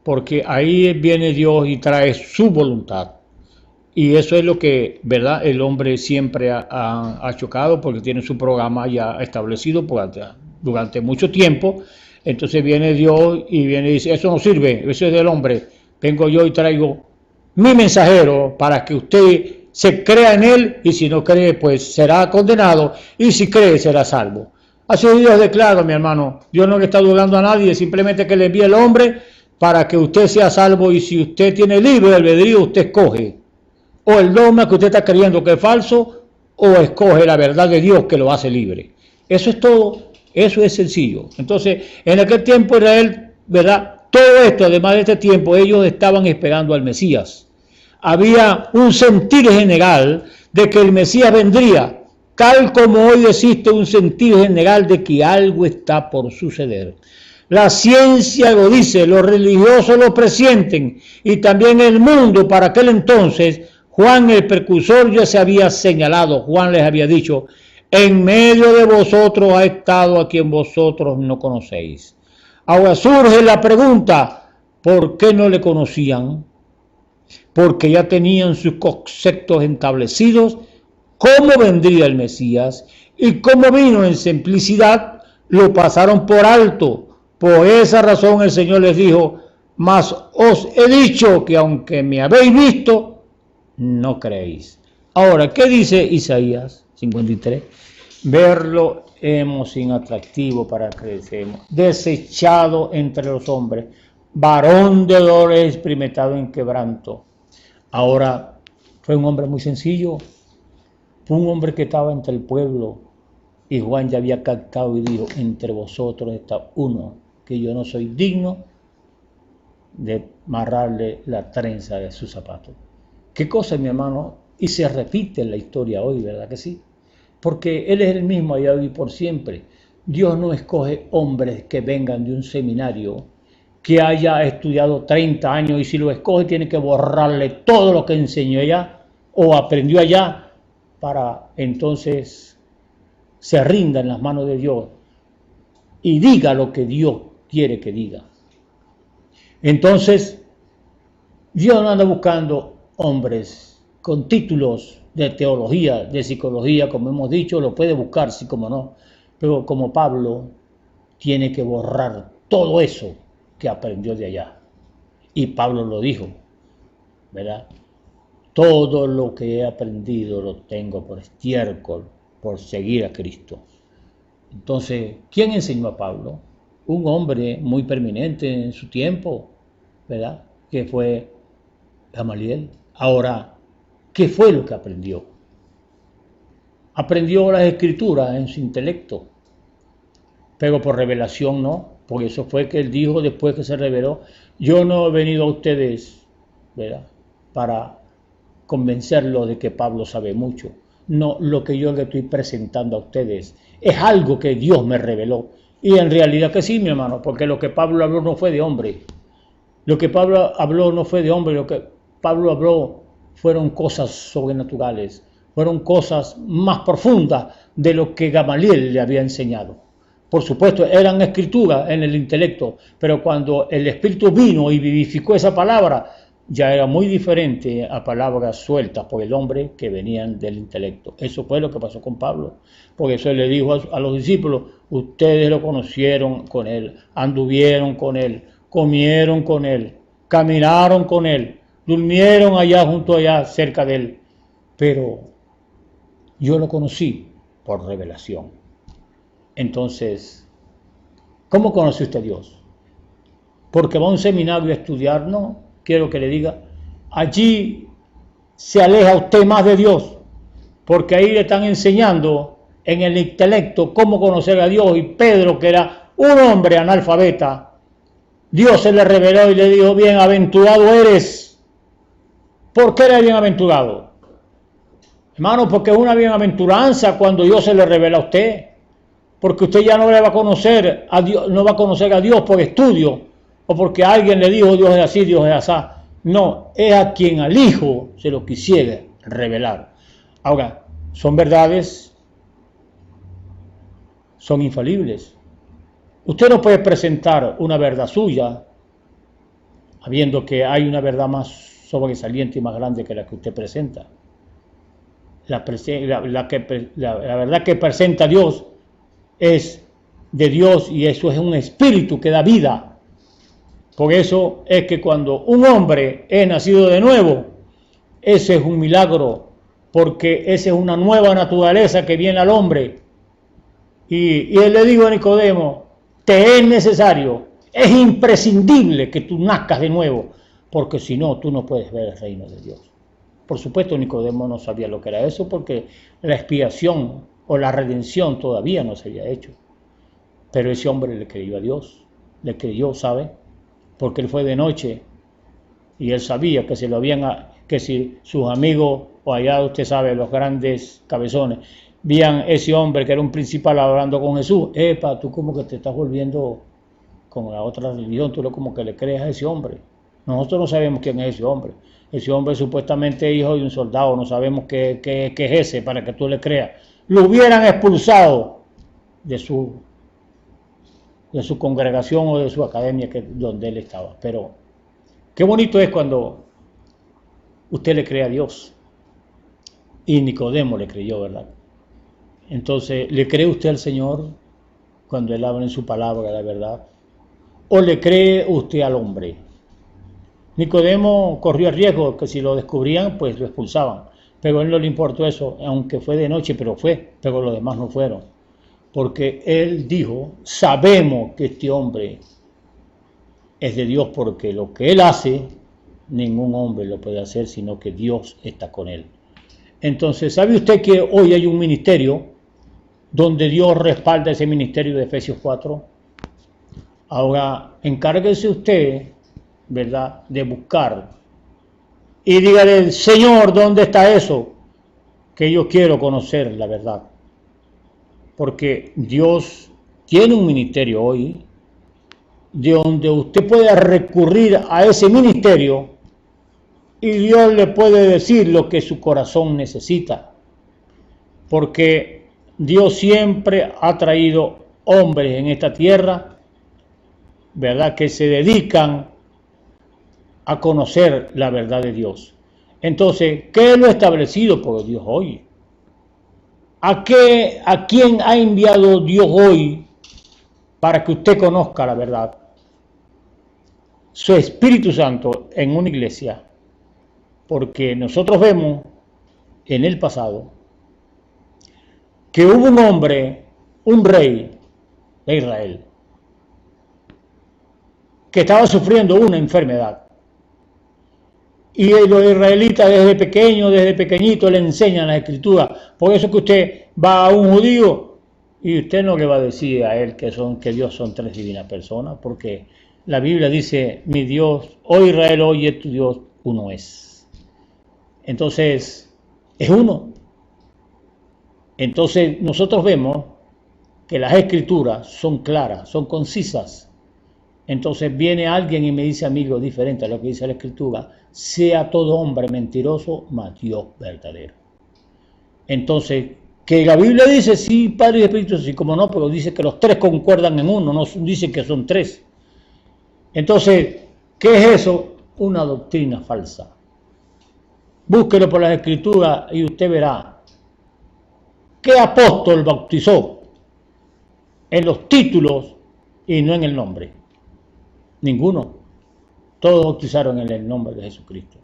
Porque ahí viene Dios y trae su voluntad. Y eso es lo que, ¿verdad?, el hombre siempre ha chocado, porque tiene su programa ya establecido durante mucho tiempo. Entonces viene Dios y viene y dice: eso no sirve, eso es del hombre. Vengo yo y traigo mi mensajero para que usted se crea en él, y si no cree, pues será condenado, y si cree, será salvo. Así Dios declara, mi hermano. Dios no le está dudando a nadie, simplemente que le envíe el hombre para que usted sea salvo, y si usted tiene libre albedrío, usted escoge o el dogma que usted está creyendo que es falso, o escoge la verdad de Dios que lo hace libre. Eso es todo, eso es sencillo. Entonces, en aquel tiempo Israel, ¿verdad?, todo esto, además de este tiempo, ellos estaban esperando al Mesías. Había un sentir general de que el Mesías vendría, tal como hoy existe un sentir general de que algo está por suceder. La ciencia lo dice, los religiosos lo presienten, y también el mundo. Para aquel entonces, Juan el precursor ya se había señalado. Juan les había dicho: en medio de vosotros ha estado a quien vosotros no conocéis. Ahora surge la pregunta: ¿por qué no le conocían? Porque ya tenían sus conceptos establecidos, cómo vendría el Mesías, y cómo vino en simplicidad, lo pasaron por alto. Por esa razón el Señor les dijo: mas os he dicho que aunque me habéis visto, no creéis. Ahora, ¿qué dice Isaías 53? Verlo hemos inatractivo para crecernos, desechado entre los hombres, varón de dolores, experimentado en quebranto. Ahora, fue un hombre muy sencillo, fue un hombre que estaba entre el pueblo, y Juan ya había captado y dijo: entre vosotros está uno que yo no soy digno de amarrarle la trenza de su zapato. ¿Qué cosa, mi hermano? Y se repite en la historia hoy, ¿verdad que sí? Porque Él es el mismo allá hoy por siempre. Dios no escoge hombres que vengan de un seminario, que haya estudiado 30 años, y si lo escoge tiene que borrarle todo lo que enseñó allá o aprendió allá, para entonces se rinda en las manos de Dios y diga lo que Dios quiere que diga. Entonces, Dios no anda buscando hombres con títulos de teología, de psicología, como hemos dicho. Lo puede buscar, sí, como no, pero como Pablo tiene que borrar todo eso que aprendió de allá. Y Pablo lo dijo, ¿verdad? Todo lo que he aprendido lo tengo por estiércol, por seguir a Cristo. Entonces, ¿quién enseñó a Pablo? Un hombre muy preeminente en su tiempo, ¿verdad?, que fue Gamaliel. Ahora, ¿qué fue lo que aprendió? Aprendió las Escrituras en su intelecto, pero por revelación no, porque eso fue que él dijo después que se reveló: yo no he venido a ustedes, ¿verdad?, para convencerlos de que Pablo sabe mucho. No, lo que yo le estoy presentando a ustedes es algo que Dios me reveló. Y en realidad que sí, mi hermano, porque lo que Pablo habló no fue de hombre, Lo que Pablo habló no fue de hombre, lo que Pablo habló fueron cosas sobrenaturales, fueron cosas más profundas de lo que Gamaliel le había enseñado. Por supuesto, eran escrituras en el intelecto, pero cuando el Espíritu vino y vivificó esa palabra, ya era muy diferente a palabras sueltas por el hombre que venían del intelecto. Eso fue lo que pasó con Pablo. Por eso él le dijo a los discípulos, ustedes lo conocieron con él, anduvieron con él, comieron con él, caminaron con él, durmieron allá junto allá cerca de él. Pero yo lo conocí por revelación. Entonces, ¿cómo conoce usted a Dios? Porque va a un seminario a estudiar, no. Quiero que le diga, allí se aleja usted más de Dios, porque ahí le están enseñando en el intelecto cómo conocer a Dios. Y Pedro, que era un hombre analfabeta, Dios se le reveló y le dijo, bienaventurado eres. ¿Por qué eres bienaventurado? Hermano, porque es una bienaventuranza cuando Dios se le revela a usted, porque usted ya no le va a conocer a Dios, no va a conocer a Dios por estudio, o porque alguien le dijo Dios es así, Dios es así. No, es a quien al Hijo se lo quisiera revelar. Ahora, son verdades, son infalibles. Usted no puede presentar una verdad suya, habiendo que hay una verdad más sobresaliente y más grande que la que usted presenta. La verdad que presenta Dios es de Dios y eso es un espíritu que da vida. Por eso es que cuando un hombre es nacido de nuevo, ese es un milagro, porque esa es una nueva naturaleza que viene al hombre. Y él le dijo a Nicodemo, te es necesario, es imprescindible que tú nazcas de nuevo, porque si no, tú no puedes ver el reino de Dios. Por supuesto, Nicodemo no sabía lo que era eso, porque la expiación o la redención todavía no se había hecho. Pero ese hombre le creyó a Dios, le creyó, ¿sabe? Porque él fue de noche y él sabía que que si sus amigos, o allá usted sabe, los grandes cabezones, veían ese hombre que era un principal hablando con Jesús, epa, tú como que te estás volviendo con la otra religión, tú como que le crees a ese hombre. Nosotros no sabemos quién es ese hombre. Ese hombre es supuestamente hijo de un soldado, no sabemos qué es ese para que tú le creas. Lo hubieran expulsado de su congregación o de su academia donde él estaba. Pero qué bonito es cuando usted le cree a Dios. Y Nicodemo le creyó, ¿verdad? Entonces, ¿le cree usted al Señor cuando Él habla en su palabra la verdad? ¿O le cree usted al hombre? Nicodemo corrió el riesgo que si lo descubrían, pues lo expulsaban. Pero a él no le importó eso, aunque fue de noche, pero los demás no fueron. Porque él dijo, sabemos que este hombre es de Dios, porque lo que él hace, ningún hombre lo puede hacer, sino que Dios está con él. Entonces, ¿sabe usted que hoy hay un ministerio donde Dios respalda ese ministerio de Efesios 4? Ahora, encárguese usted, ¿verdad?, de buscar y dígale, Señor, ¿dónde está eso? Que yo quiero conocer la verdad. Porque Dios tiene un ministerio hoy de donde usted puede recurrir a ese ministerio y Dios le puede decir lo que su corazón necesita. Porque Dios siempre ha traído hombres en esta tierra, ¿verdad?, que se dedican a conocer la verdad de Dios. Entonces, ¿qué es lo establecido por Dios hoy? ¿A quién ha enviado Dios hoy para que usted conozca la verdad? Su Espíritu Santo en una iglesia. Porque nosotros vemos en el pasado que hubo un hombre, un rey de Israel, que estaba sufriendo una enfermedad. Y los israelitas desde pequeñito le enseñan la escritura. Por eso que usted va a un judío y usted no le va a decir a él que Dios son tres divinas personas, porque la Biblia dice, mi Dios, oh Israel, oye tu Dios, uno es. Entonces, es uno. Entonces, nosotros vemos que las escrituras son claras, son concisas, Entonces viene alguien y me dice a mí lo diferente a lo que dice la Escritura: sea todo hombre mentiroso, mas Dios verdadero. Entonces, que la Biblia dice sí, Padre y Espíritu, sí, como no, pero dice que los tres concuerdan en uno, no dice que son tres. Entonces, ¿qué es eso? Una doctrina falsa. Búsquelo por las Escrituras y usted verá. ¿Qué apóstol bautizó en los títulos y no en el nombre? Ninguno. Todos bautizaron en el nombre de Jesucristo.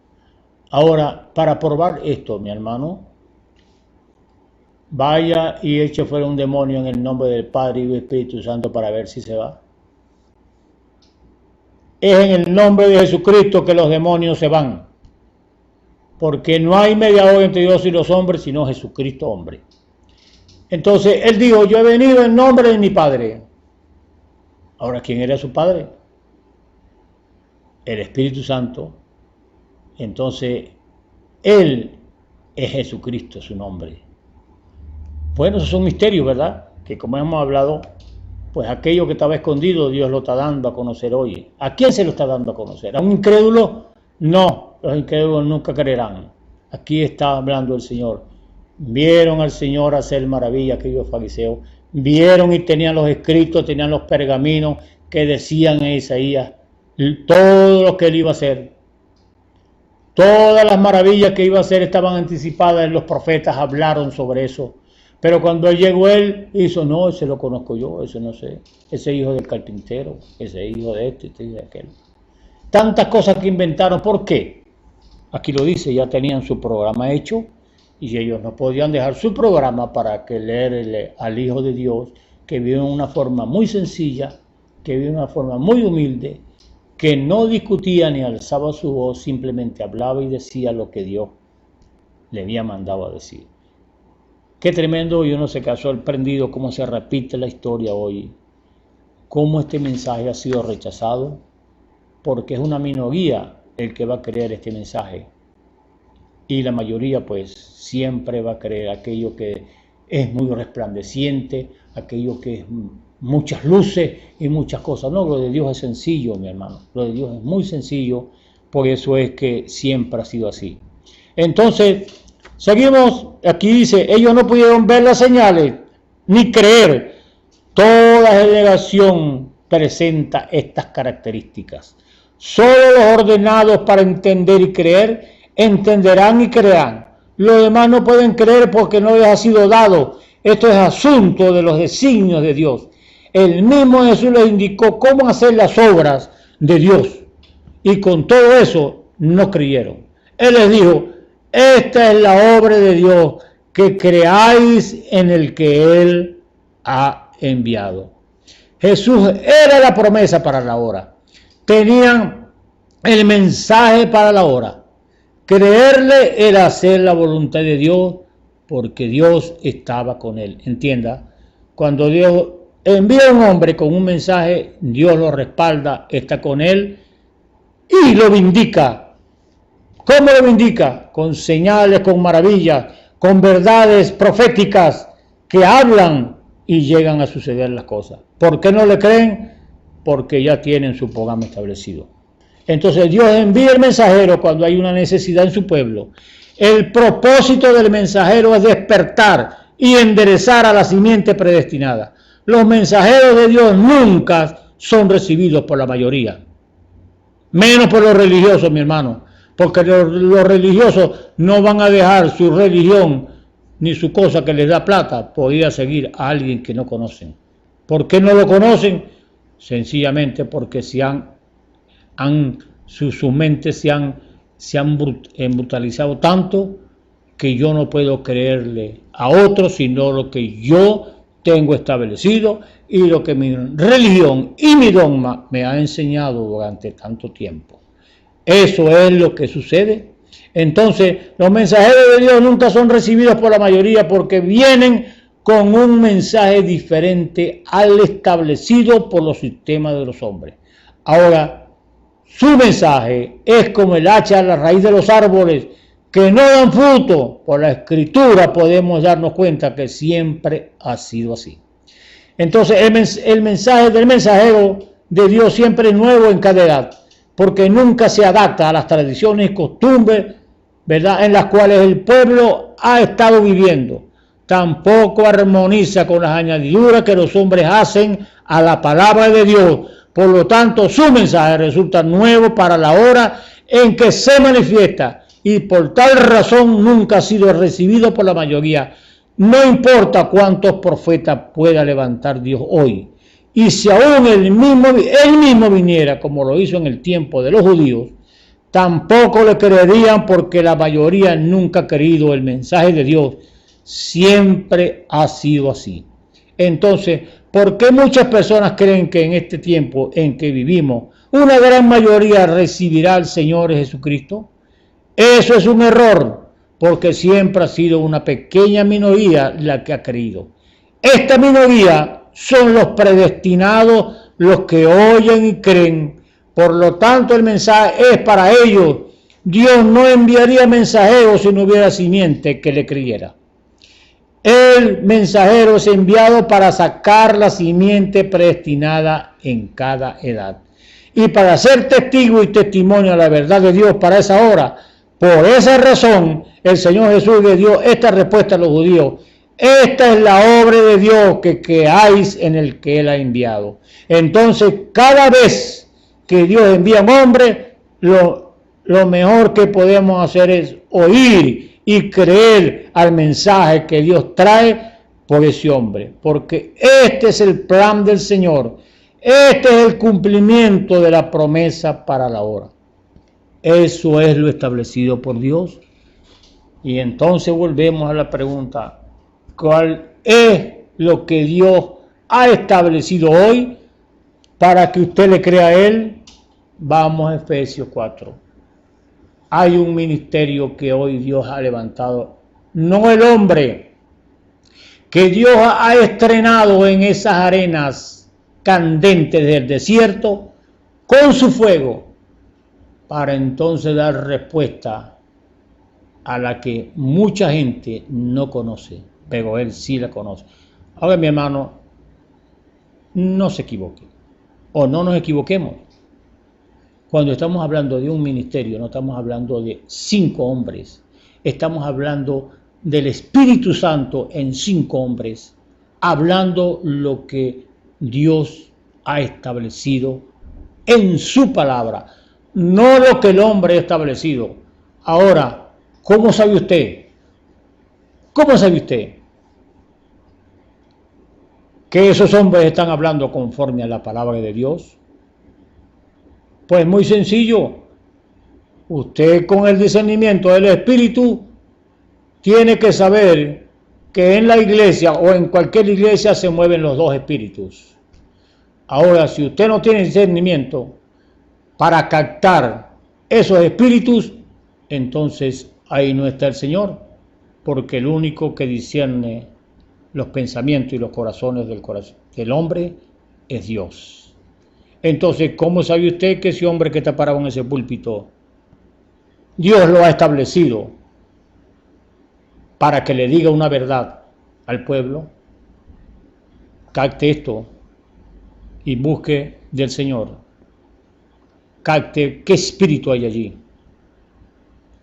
Ahora, para probar esto, mi hermano, vaya y eche fuera un demonio en el nombre del Padre y del Espíritu Santo para ver si se va. Es en el nombre de Jesucristo que los demonios se van. Porque no hay mediador entre Dios y los hombres, sino Jesucristo hombre. Entonces, él dijo: yo he venido en nombre de mi Padre. Ahora, ¿quién era su Padre? El Espíritu Santo. Entonces, él es Jesucristo, su nombre. Bueno, esos son misterios, ¿verdad? Que como hemos hablado, pues aquello que estaba escondido, Dios lo está dando a conocer hoy. ¿A quién se lo está dando a conocer? ¿A un incrédulo? No, los incrédulos nunca creerán. Aquí está hablando el Señor. Vieron al Señor hacer maravilla, aquellos fariseos. Vieron y tenían los escritos, tenían los pergaminos que decían en Isaías todo lo que él iba a hacer. Todas las maravillas que iba a hacer estaban anticipadas en los profetas, hablaron sobre eso. Pero cuando llegó él, hizo: no, ese lo conozco yo, ese no sé. Ese hijo del carpintero, ese hijo de este y de aquel. Tantas cosas que inventaron. ¿Por qué? Aquí lo dice, ya tenían su programa hecho y ellos no podían dejar su programa para que leerle al Hijo de Dios, que vive en una forma muy sencilla, que vive en una forma muy humilde, que no discutía ni alzaba su voz, simplemente hablaba y decía lo que Dios le había mandado a decir. Qué tremendo, y uno se quedó sorprendido cómo se repite la historia hoy, cómo este mensaje ha sido rechazado, porque es una minoría el que va a creer este mensaje. Y la mayoría pues siempre va a creer aquello que es muy resplandeciente, aquello que es muchas luces y muchas cosas. No, lo de Dios es sencillo, mi hermano. Lo de Dios es muy sencillo, por eso es que siempre ha sido así. Entonces, seguimos, aquí dice: ellos no pudieron ver las señales, ni creer. Toda generación presenta estas características. Solo los ordenados para entender y creer, entenderán y creerán. Los demás no pueden creer porque no les ha sido dado. Esto es asunto de los designios de Dios. El mismo Jesús les indicó cómo hacer las obras de Dios. Y con todo eso no creyeron. Él les dijo: esta es la obra de Dios, que creáis en el que Él ha enviado. Jesús era la promesa para la hora. Tenían el mensaje para la hora. Creerle era hacer la voluntad de Dios, porque Dios estaba con él. Entienda, cuando Dios envía a un hombre con un mensaje, Dios lo respalda, está con él y lo vindica. ¿Cómo lo vindica? Con señales, con maravillas, con verdades proféticas que hablan y llegan a suceder las cosas. ¿Por qué no le creen? Porque ya tienen su programa establecido. Entonces Dios envía el mensajero cuando hay una necesidad en su pueblo. El propósito del mensajero es despertar y enderezar a la simiente predestinada. Los mensajeros de Dios nunca son recibidos por la mayoría. Menos por los religiosos, mi hermano. Porque los religiosos no van a dejar su religión ni su cosa que les da plata por ir a seguir a alguien que no conocen. ¿Por qué no lo conocen? Sencillamente porque sus mentes se han brutalizado tanto que yo no puedo creerle a otros sino lo que yo tengo establecido y lo que mi religión y mi dogma me ha enseñado durante tanto tiempo. Eso es lo que sucede. Entonces, los mensajeros de Dios nunca son recibidos por la mayoría porque vienen con un mensaje diferente al establecido por los sistemas de los hombres. Ahora, su mensaje es como el hacha a la raíz de los árboles que no dan fruto. Por la Escritura podemos darnos cuenta que siempre ha sido así. Entonces, el mensaje del mensajero de Dios siempre es nuevo en cada edad, porque nunca se adapta a las tradiciones y costumbres, ¿verdad?, en las cuales el pueblo ha estado viviendo. Tampoco armoniza con las añadiduras que los hombres hacen a la palabra de Dios. Por lo tanto, su mensaje resulta nuevo para la hora en que se manifiesta y por tal razón nunca ha sido recibido por la mayoría. No importa cuántos profetas pueda levantar Dios hoy. Y si aún él mismo viniera, como lo hizo en el tiempo de los judíos, tampoco le creerían, porque la mayoría nunca ha creído el mensaje de Dios. Siempre ha sido así. Entonces, ¿por qué muchas personas creen que en este tiempo en que vivimos, una gran mayoría recibirá al Señor Jesucristo? Eso es un error, porque siempre ha sido una pequeña minoría la que ha creído. Esta minoría son los predestinados, los que oyen y creen. Por lo tanto, el mensaje es para ellos. Dios no enviaría mensajeros si no hubiera simiente que le creyera. El mensajero es enviado para sacar la simiente predestinada en cada edad y para ser testigo y testimonio a la verdad de Dios para esa hora. Por esa razón, el Señor Jesús le dio esta respuesta a los judíos: esta es la obra de Dios que creáis en el que Él ha enviado. Entonces, cada vez que Dios envía a un hombre, lo mejor que podemos hacer es oír y creer al mensaje que Dios trae por ese hombre, porque este es el plan del Señor, este es el cumplimiento de la promesa para la hora. Eso es lo establecido por Dios. Y entonces volvemos a la pregunta: ¿cuál es lo que Dios ha establecido hoy para que usted le crea a Él? Vamos a Efesios 4. Hay un ministerio que hoy Dios ha levantado, no el hombre, que Dios ha estrenado en esas arenas candentes del desierto con su fuego, para entonces dar respuesta a la que mucha gente no conoce, pero Él sí la conoce. Ahora, mi hermano, no se equivoque, o no nos equivoquemos. Cuando estamos hablando de un ministerio, no estamos hablando de 5 hombres, estamos hablando del Espíritu Santo en 5 hombres, hablando lo que Dios ha establecido en su palabra, no lo que el hombre ha establecido. Ahora, ¿cómo sabe usted? ¿Cómo sabe usted que esos hombres están hablando conforme a la palabra de Dios? Pues muy sencillo. Usted, con el discernimiento del Espíritu, tiene que saber que en la iglesia o en cualquier iglesia se mueven los 2 espíritus. Ahora, si usted no tiene discernimiento para captar esos espíritus, entonces ahí no está el Señor, porque el único que discierne los pensamientos y los corazones del hombre es Dios. Entonces, ¿cómo sabe usted que ese hombre que está parado en ese púlpito, Dios lo ha establecido para que le diga una verdad al pueblo? Capte esto y busque del Señor. Capte qué espíritu hay allí.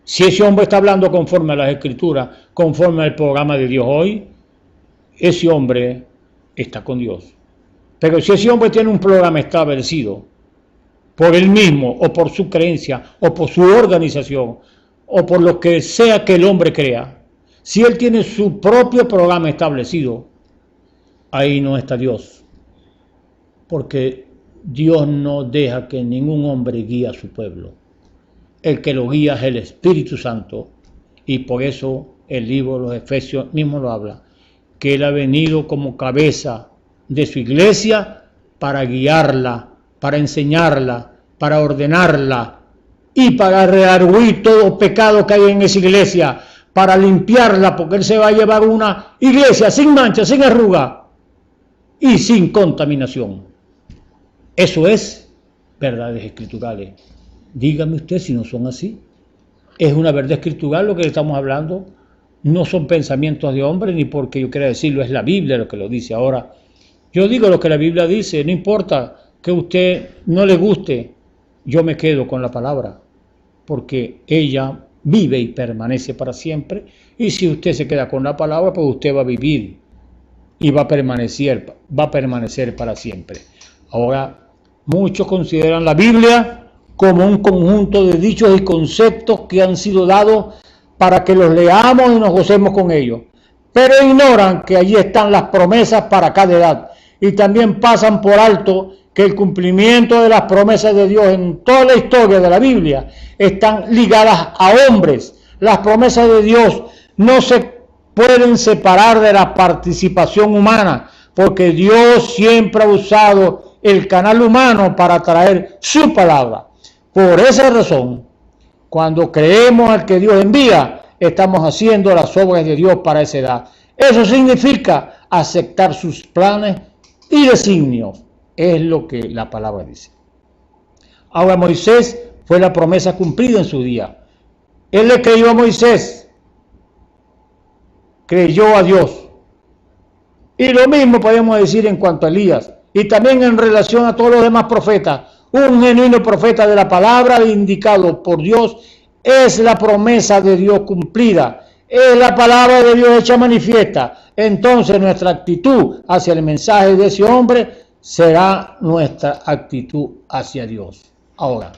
Si ese hombre está hablando conforme a las Escrituras, conforme al programa de Dios hoy, ese hombre está con Dios. Pero si ese hombre tiene un programa establecido por él mismo, o por su creencia, o por su organización, o por lo que sea que el hombre crea, si él tiene su propio programa establecido, ahí no está Dios. Porque Dios no deja que ningún hombre guíe a su pueblo. El que lo guía es el Espíritu Santo. Y por eso el libro de los Efesios mismo lo habla, que Él ha venido como cabeza de su iglesia para guiarla, para enseñarla, para ordenarla y para redarguir todo pecado que hay en esa iglesia, para limpiarla, porque Él se va a llevar una iglesia sin mancha, sin arruga y sin contaminación. Eso es verdades escriturales. Dígame usted si no son así. Es una verdad escritural lo que le estamos hablando. No son pensamientos de hombre, ni porque yo quiera decirlo, es la Biblia lo que lo dice. Ahora, yo digo lo que la Biblia dice, no importa que a usted no le guste, yo me quedo con la palabra, porque ella vive y permanece para siempre. Y si usted se queda con la palabra, pues usted va a vivir y va a permanecer para siempre. Ahora, muchos consideran la Biblia como un conjunto de dichos y conceptos que han sido dados para que los leamos y nos gocemos con ellos, pero ignoran que allí están las promesas para cada edad, y también pasan por alto que el cumplimiento de las promesas de Dios en toda la historia de la Biblia están ligadas a hombres. Las promesas de Dios no se pueden separar de la participación humana, porque Dios siempre ha usado el canal humano para traer su palabra. Por esa razón, cuando creemos al que Dios envía, estamos haciendo las obras de Dios para esa edad. Eso significa aceptar sus planes y designios. Es lo que la palabra dice. Ahora, Moisés fue la promesa cumplida en su día. Él le creyó a Moisés, creyó a Dios. Y lo mismo podemos decir en cuanto a Elías, y también en relación a todos los demás profetas. Un genuino profeta de la palabra indicado por Dios es la promesa de Dios cumplida, es la palabra de Dios hecha manifiesta. Entonces nuestra actitud hacia el mensaje de ese hombre será nuestra actitud hacia Dios. Ahora,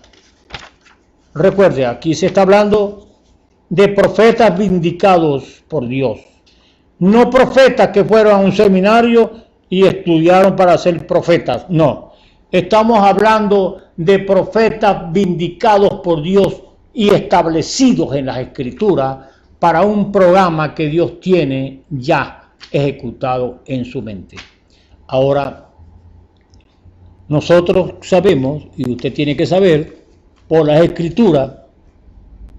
recuerde, aquí se está hablando de profetas vindicados por Dios, no profetas que fueron a un seminario y estudiaron para ser profetas, no. Estamos hablando de profetas vindicados por Dios y establecidos en las Escrituras para un programa que Dios tiene ya ejecutado en su mente. Ahora, nosotros sabemos, y usted tiene que saber, por las Escrituras,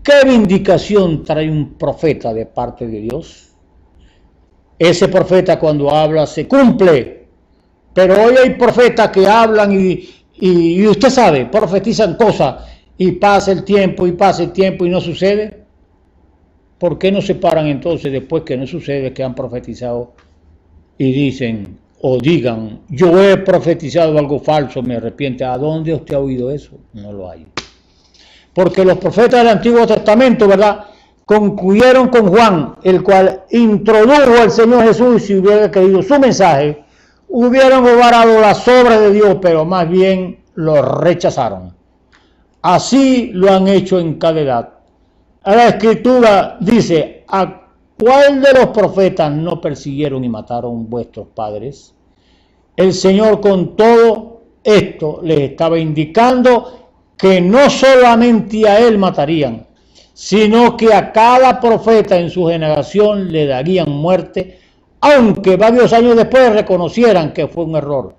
¿qué vindicación trae un profeta de parte de Dios? Ese profeta cuando habla se cumple. Pero hoy hay profetas que hablan y usted sabe, profetizan cosas y pasa el tiempo y no sucede. ¿Por qué no se paran entonces después que no sucede, que han profetizado y dicen o digan, yo he profetizado algo falso, me arrepiento? ¿A dónde usted ha oído eso? No lo hay. Porque los profetas del Antiguo Testamento, ¿verdad?, concluyeron con Juan, el cual introdujo al Señor Jesús, si hubiera querido su mensaje, hubieran obrado las obras de Dios, pero más bien lo rechazaron. Así lo han hecho en cada edad. La Escritura dice, ¿a cuál de los profetas no persiguieron y mataron vuestros padres? El Señor con todo esto les estaba indicando que no solamente a él matarían, sino que a cada profeta en su generación le darían muerte, aunque varios años después reconocieran que fue un error,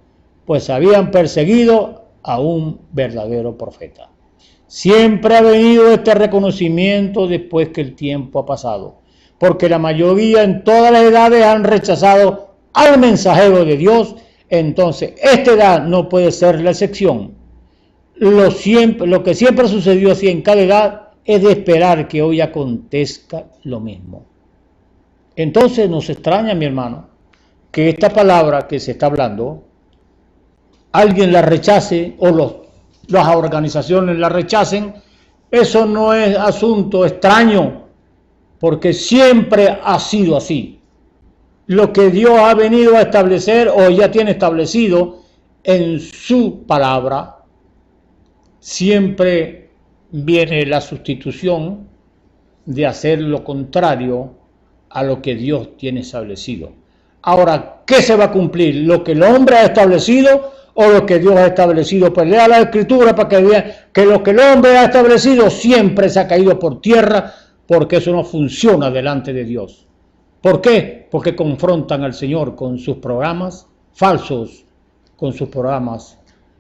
pues habían perseguido a un verdadero profeta. Siempre ha venido este reconocimiento después que el tiempo ha pasado, porque la mayoría en todas las edades han rechazado al mensajero de Dios. Entonces esta edad no puede ser la excepción. Lo que siempre sucedió así en cada edad es de esperar que hoy acontezca lo mismo. Entonces nos extraña, mi hermano, que esta palabra que se está hablando, alguien la rechace o las organizaciones la rechacen. Eso no es asunto extraño, porque siempre ha sido así. Lo que Dios ha venido a establecer o ya tiene establecido en su palabra, siempre viene la sustitución de hacer lo contrario a lo que Dios tiene establecido. Ahora, ¿qué se va a cumplir? ¿Lo que el hombre ha establecido o lo que Dios ha establecido? Pues lea la Escritura para que vean que lo que el hombre ha establecido siempre se ha caído por tierra, porque eso no funciona delante de Dios. ¿Por qué? Porque confrontan al Señor con sus programas falsos, con sus programas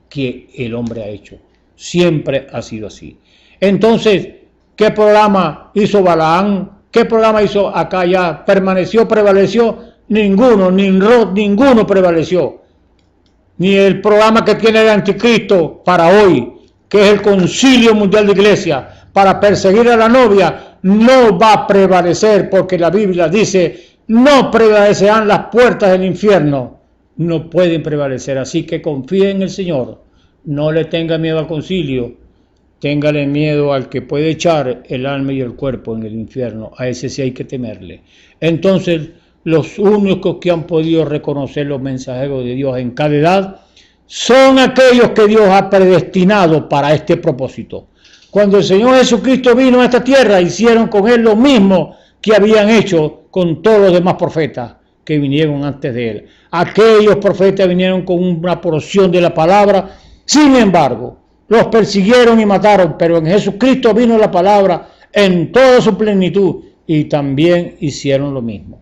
que el hombre ha hecho. Siempre ha sido así. Entonces, ¿qué programa hizo Balaam? ¿Qué programa hizo acá ya? ¿Permaneció, prevaleció? Ninguno prevaleció. Ni el programa que tiene el Anticristo para hoy, que es el Concilio Mundial de Iglesia, para perseguir a la novia, no va a prevalecer, porque la Biblia dice, no prevalecerán las puertas del infierno. No pueden prevalecer, así que confíe en el Señor. no le tenga miedo al concilio, téngale miedo al que puede echar el alma y el cuerpo en el infierno. A ese sí hay que temerle. Entonces, los únicos que han podido reconocer los mensajeros de Dios en cada edad son aquellos que Dios ha predestinado para este propósito. Cuando el Señor Jesucristo vino a esta tierra, hicieron con Él lo mismo que habían hecho con todos los demás profetas que vinieron antes de Él. Aquellos profetas vinieron con una porción de la palabra, sin embargo, los persiguieron y mataron, pero en Jesucristo vino la palabra en toda su plenitud y también hicieron lo mismo.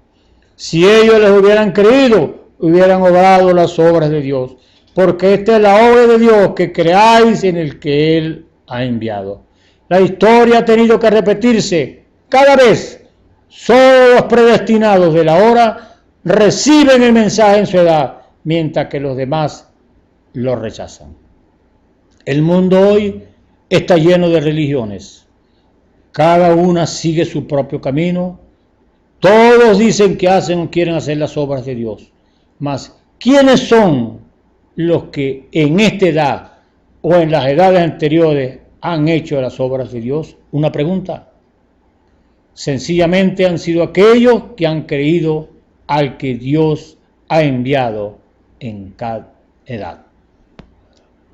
Si ellos les hubieran creído, hubieran obrado las obras de Dios, porque esta es la obra de Dios, que creáis en el que Él ha enviado. La historia ha tenido que repetirse cada vez. Solo los predestinados de la hora reciben el mensaje en su edad, mientras que los demás lo rechazan. El mundo hoy está lleno de religiones. Cada una sigue su propio camino. Todos dicen que hacen o quieren hacer las obras de Dios. Mas, ¿quiénes son los que en esta edad o en las edades anteriores han hecho las obras de Dios? Una pregunta. Sencillamente han sido aquellos que han creído al que Dios ha enviado en cada edad.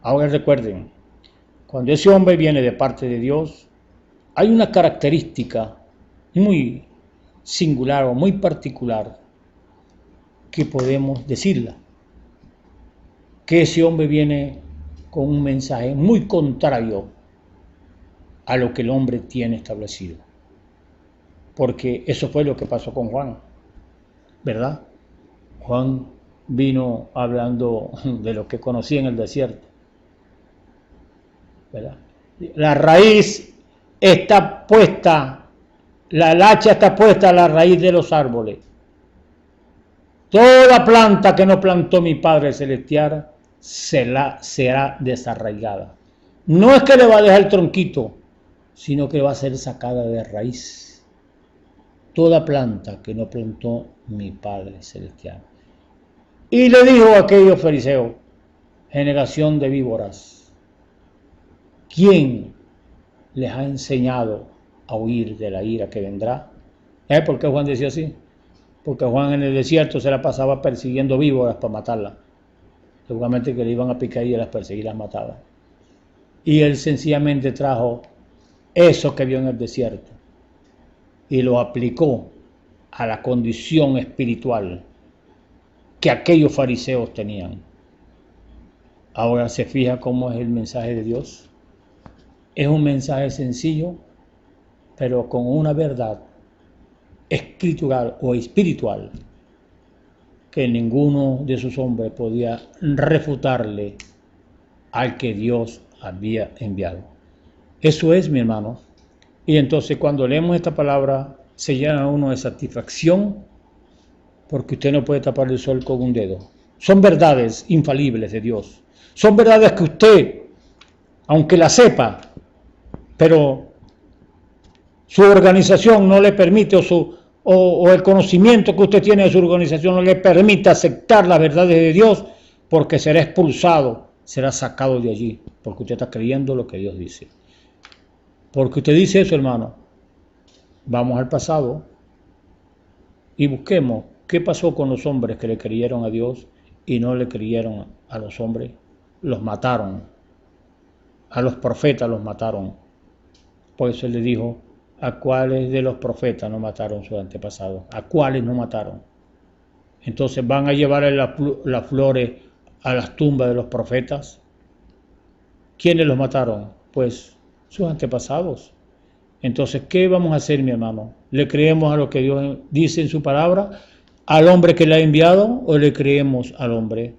Ahora recuerden, cuando ese hombre viene de parte de Dios, hay una característica muy singular o muy particular que podemos decirla, que ese hombre viene con un mensaje muy contrario a lo que el hombre tiene establecido, porque eso fue lo que pasó con Juan, ¿verdad? Juan vino hablando de lo que conocía en el desierto, ¿verdad? La raíz está puesta, la hacha está puesta a la raíz de los árboles. Toda planta que no plantó mi Padre Celestial será desarraigada. No es que le va a dejar el tronquito, sino que va a ser sacada de raíz. Toda planta que no plantó mi Padre Celestial. Y le dijo a aquellos fariseos, generación de víboras, ¿quién les ha enseñado a huir de la ira que vendrá? ¿Por qué Juan decía así? Porque Juan en el desierto se la pasaba persiguiendo víboras para matarlas. Seguramente que le iban a picar y las perseguía y las mataba. Y él sencillamente trajo eso que vio en el desierto y lo aplicó a la condición espiritual que aquellos fariseos tenían. Ahora se fija cómo es el mensaje de Dios. Es un mensaje sencillo, pero con una verdad escritural o espiritual que ninguno de sus hombres podía refutarle al que Dios había enviado. Eso es, mi hermano. Y entonces cuando leemos esta palabra se llena uno de satisfacción, porque usted no puede tapar el sol con un dedo. Son verdades infalibles de Dios. Son verdades que usted, aunque la sepa, pero su organización no le permite, o el conocimiento que usted tiene de su organización no le permite aceptar las verdades de Dios, porque será expulsado, será sacado de allí, porque usted está creyendo lo que Dios dice. Porque usted dice eso, hermano, vamos al pasado y busquemos qué pasó con los hombres que le creyeron a Dios y no le creyeron a los hombres. Los mataron, a los profetas los mataron. Por eso él le dijo, ¿a cuáles de los profetas no mataron sus antepasados? ¿A cuáles no mataron? Entonces van a llevarle las flores a las tumbas de los profetas. ¿Quiénes los mataron? Pues sus antepasados. Entonces, ¿qué vamos a hacer, mi hermano? ¿Le creemos a lo que Dios dice en su palabra, al hombre que le ha enviado, o le creemos al hombre?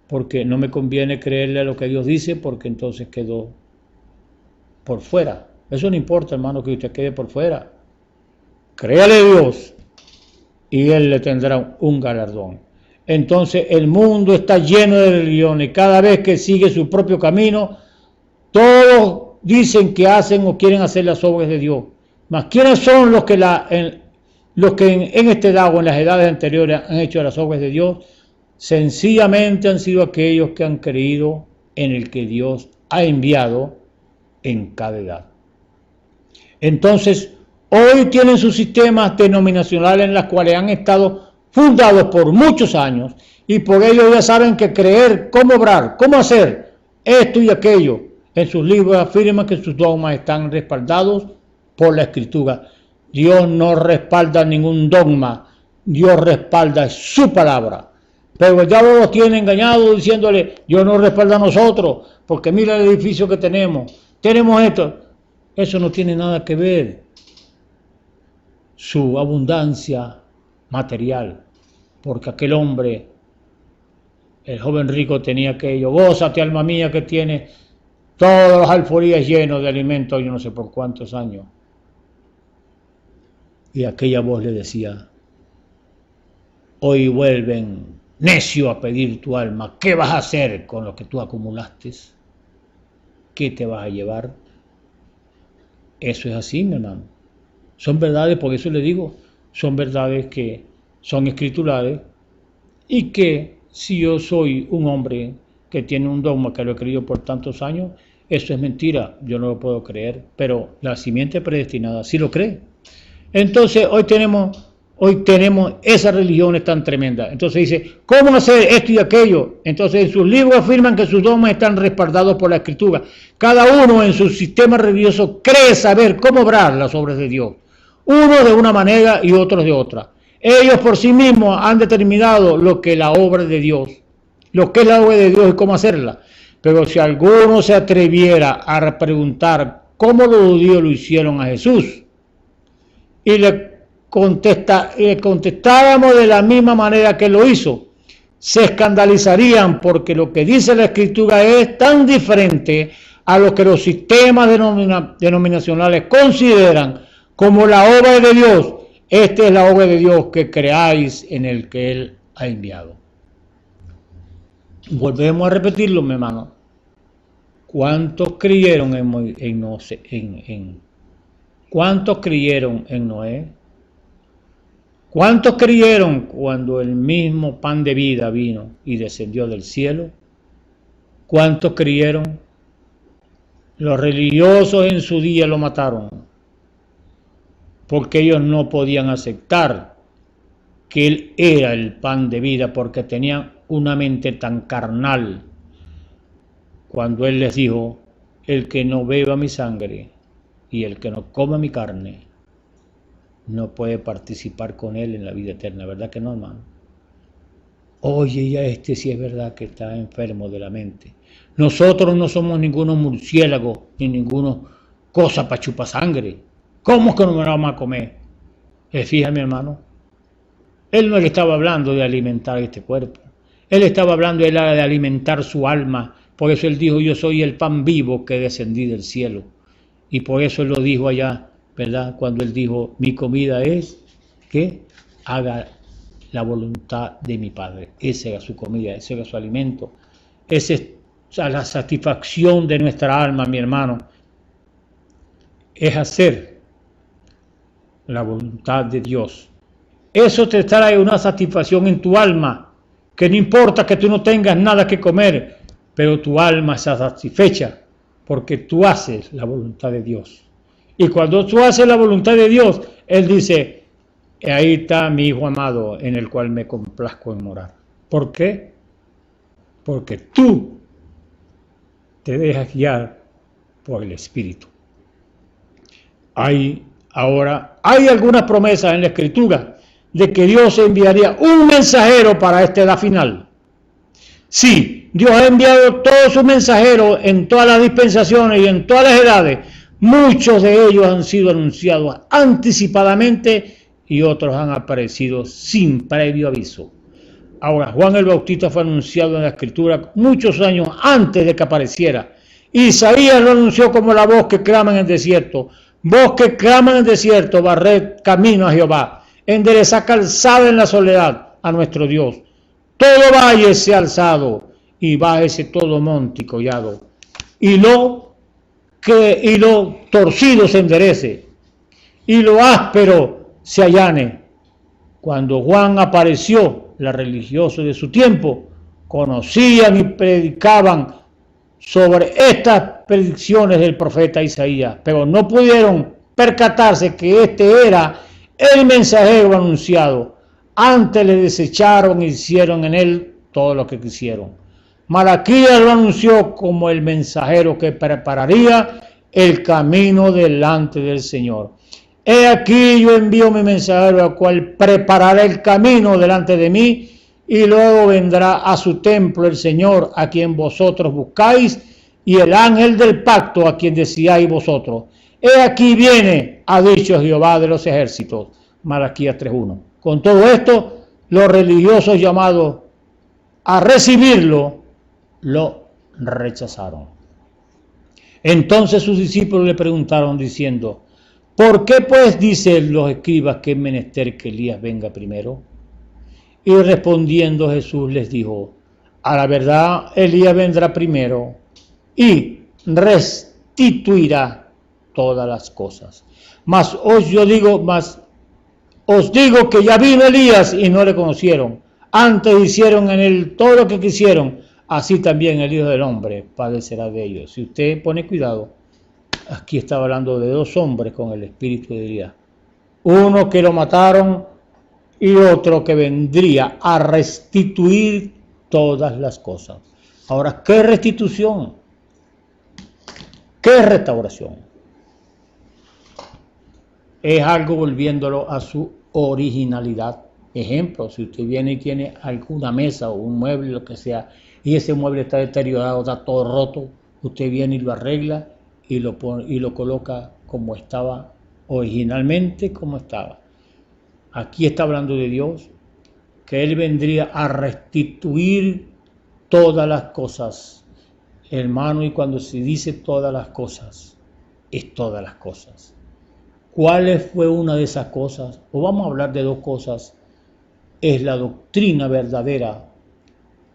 Porque no me conviene creerle a lo que Dios dice, porque entonces quedó por fuera. Eso no importa, hermano, que usted quede por fuera. Créale a Dios y Él le tendrá un galardón. Entonces el mundo está lleno de religiones. Cada vez que sigue su propio camino, todos dicen que hacen o quieren hacer las obras de Dios. Mas ¿quiénes son los que en esta edad o en las edades anteriores han hecho las obras de Dios? Sencillamente han sido aquellos que han creído en el que Dios ha enviado en cada edad. Entonces, hoy tienen sus sistemas denominacionales en los cuales han estado fundados por muchos años y por ello ya saben que creer, cómo obrar, cómo hacer esto y aquello. En sus libros afirman que sus dogmas están respaldados por la Escritura. Dios no respalda ningún dogma, Dios respalda su palabra. Pero el diablo los tiene engañados diciéndole, Dios no respalda a nosotros, porque mira el edificio que tenemos esto. Eso no tiene nada que ver. Su abundancia material, porque aquel hombre, el joven rico, tenía aquello. Gózate, alma mía, que tiene todos los alforías llenos de alimento, yo no sé por cuántos años. Y aquella voz le decía, hoy vuelven necio a pedir tu alma. ¿Qué vas a hacer con lo que tú acumulaste? ¿Qué te vas a llevar? Eso es así, mi hermano. Son verdades, por eso le digo, son verdades que son escriturales y que si yo soy un hombre que tiene un dogma que lo he creído por tantos años, eso es mentira, yo no lo puedo creer, pero la simiente predestinada sí lo cree. Entonces hoy tenemos esas religiones tan tremendas. Entonces dice, ¿cómo hacer esto y aquello? Entonces en sus libros afirman que sus dogmas están respaldados por la Escritura. Cada uno en su sistema religioso cree saber cómo obrar las obras de Dios. Unos de una manera y otros de otra. Ellos por sí mismos han determinado lo que es la obra de Dios, lo que es la obra de Dios y cómo hacerla. Pero si alguno se atreviera a preguntar cómo los judíos lo hicieron a Jesús, y le contestáramos de la misma manera que lo hizo, se escandalizarían porque lo que dice la Escritura es tan diferente a lo que los sistemas denominacionales consideran como la obra de Dios. Esta es la obra de Dios que creáis en el que Él ha enviado. Volvemos a repetirlo, mi hermano. ¿Cuántos creyeron ¿Cuántos creyeron en Noé? ¿Cuántos creyeron cuando el mismo pan de vida vino y descendió del cielo? ¿Cuántos creyeron? Los religiosos en su día lo mataron, porque ellos no podían aceptar que Él era el pan de vida, porque tenían una mente tan carnal. Cuando Él les dijo, el que no beba mi sangre y el que no coma mi carne, no puede participar con Él en la vida eterna, ¿verdad que no, hermano? Oye, ya sí es verdad que está enfermo de la mente. Nosotros no somos ningunos murciélagos, ni ninguno cosa para chupar sangre. ¿Cómo es que no me lo vamos a comer? Fíjate, mi hermano, Él no le estaba hablando de alimentar este cuerpo. Él estaba hablando de alimentar su alma. Por eso Él dijo, yo soy el pan vivo que descendí del cielo. Y por eso Él lo dijo allá, ¿verdad? Cuando Él dijo, mi comida es que haga la voluntad de mi Padre. Esa era su comida, ese era su alimento. Esa es la satisfacción de nuestra alma, mi hermano. Es hacer la voluntad de Dios. Eso te trae una satisfacción en tu alma, que no importa que tú no tengas nada que comer, pero tu alma está satisfecha porque tú haces la voluntad de Dios. Y cuando tú haces la voluntad de Dios, Él dice, ahí está mi Hijo amado en el cual me complazco en morar. ¿Por qué? Porque tú te dejas guiar por el Espíritu. Hay algunas promesas en la Escritura de que Dios enviaría un mensajero para esta edad final. Sí, Dios ha enviado todos sus mensajeros en todas las dispensaciones y en todas las edades. Muchos de ellos han sido anunciados anticipadamente y otros han aparecido sin previo aviso. Ahora, Juan el Bautista fue anunciado en la Escritura muchos años antes de que apareciera. Isaías lo anunció como la voz que clama en el desierto. Voz que clama en el desierto, barred camino a Jehová. Enderezad calzada en la soledad a nuestro Dios. Todo valle sea alzado y bájese todo monte y collado. Y lo torcido se enderece y lo áspero se allane. Cuando Juan apareció, los religiosos de su tiempo conocían y predicaban sobre estas predicciones del profeta Isaías, pero no pudieron percatarse que este era el mensajero anunciado. Antes le desecharon e hicieron en él todo lo que quisieron. Malaquías lo anunció como el mensajero que prepararía el camino delante del Señor. He aquí yo envío mi mensajero, al cual preparará el camino delante de mí, y luego vendrá a su templo el Señor, a quien vosotros buscáis, y el ángel del pacto, a quien deseáis vosotros. He aquí viene, ha dicho Jehová de los ejércitos. Malaquías 3:1. Con todo esto, los religiosos llamados a recibirlo, lo rechazaron. Entonces sus discípulos le preguntaron diciendo: ¿por qué pues dicen los escribas que es menester que Elías venga primero? Y respondiendo Jesús les dijo: a la verdad Elías vendrá primero y restituirá todas las cosas. Mas os digo que ya vino Elías y no le conocieron. Antes hicieron en él todo lo que quisieron. Así también el Hijo del Hombre padecerá de ellos. Si usted pone cuidado, aquí estaba hablando de dos hombres con el espíritu de Elías. Uno que lo mataron y otro que vendría a restituir todas las cosas. Ahora, ¿qué restitución? ¿Qué restauración? Es algo volviéndolo a su originalidad. Ejemplo, si usted viene y tiene alguna mesa o un mueble, lo que sea, y ese mueble está deteriorado, está todo roto, usted viene y lo arregla y lo pone, y lo coloca como estaba originalmente, como estaba. Aquí está hablando de Dios, que Él vendría a restituir todas las cosas. Hermano, y cuando se dice todas las cosas, es todas las cosas. ¿Cuál fue una de esas cosas? O vamos a hablar de dos cosas. Es la doctrina verdadera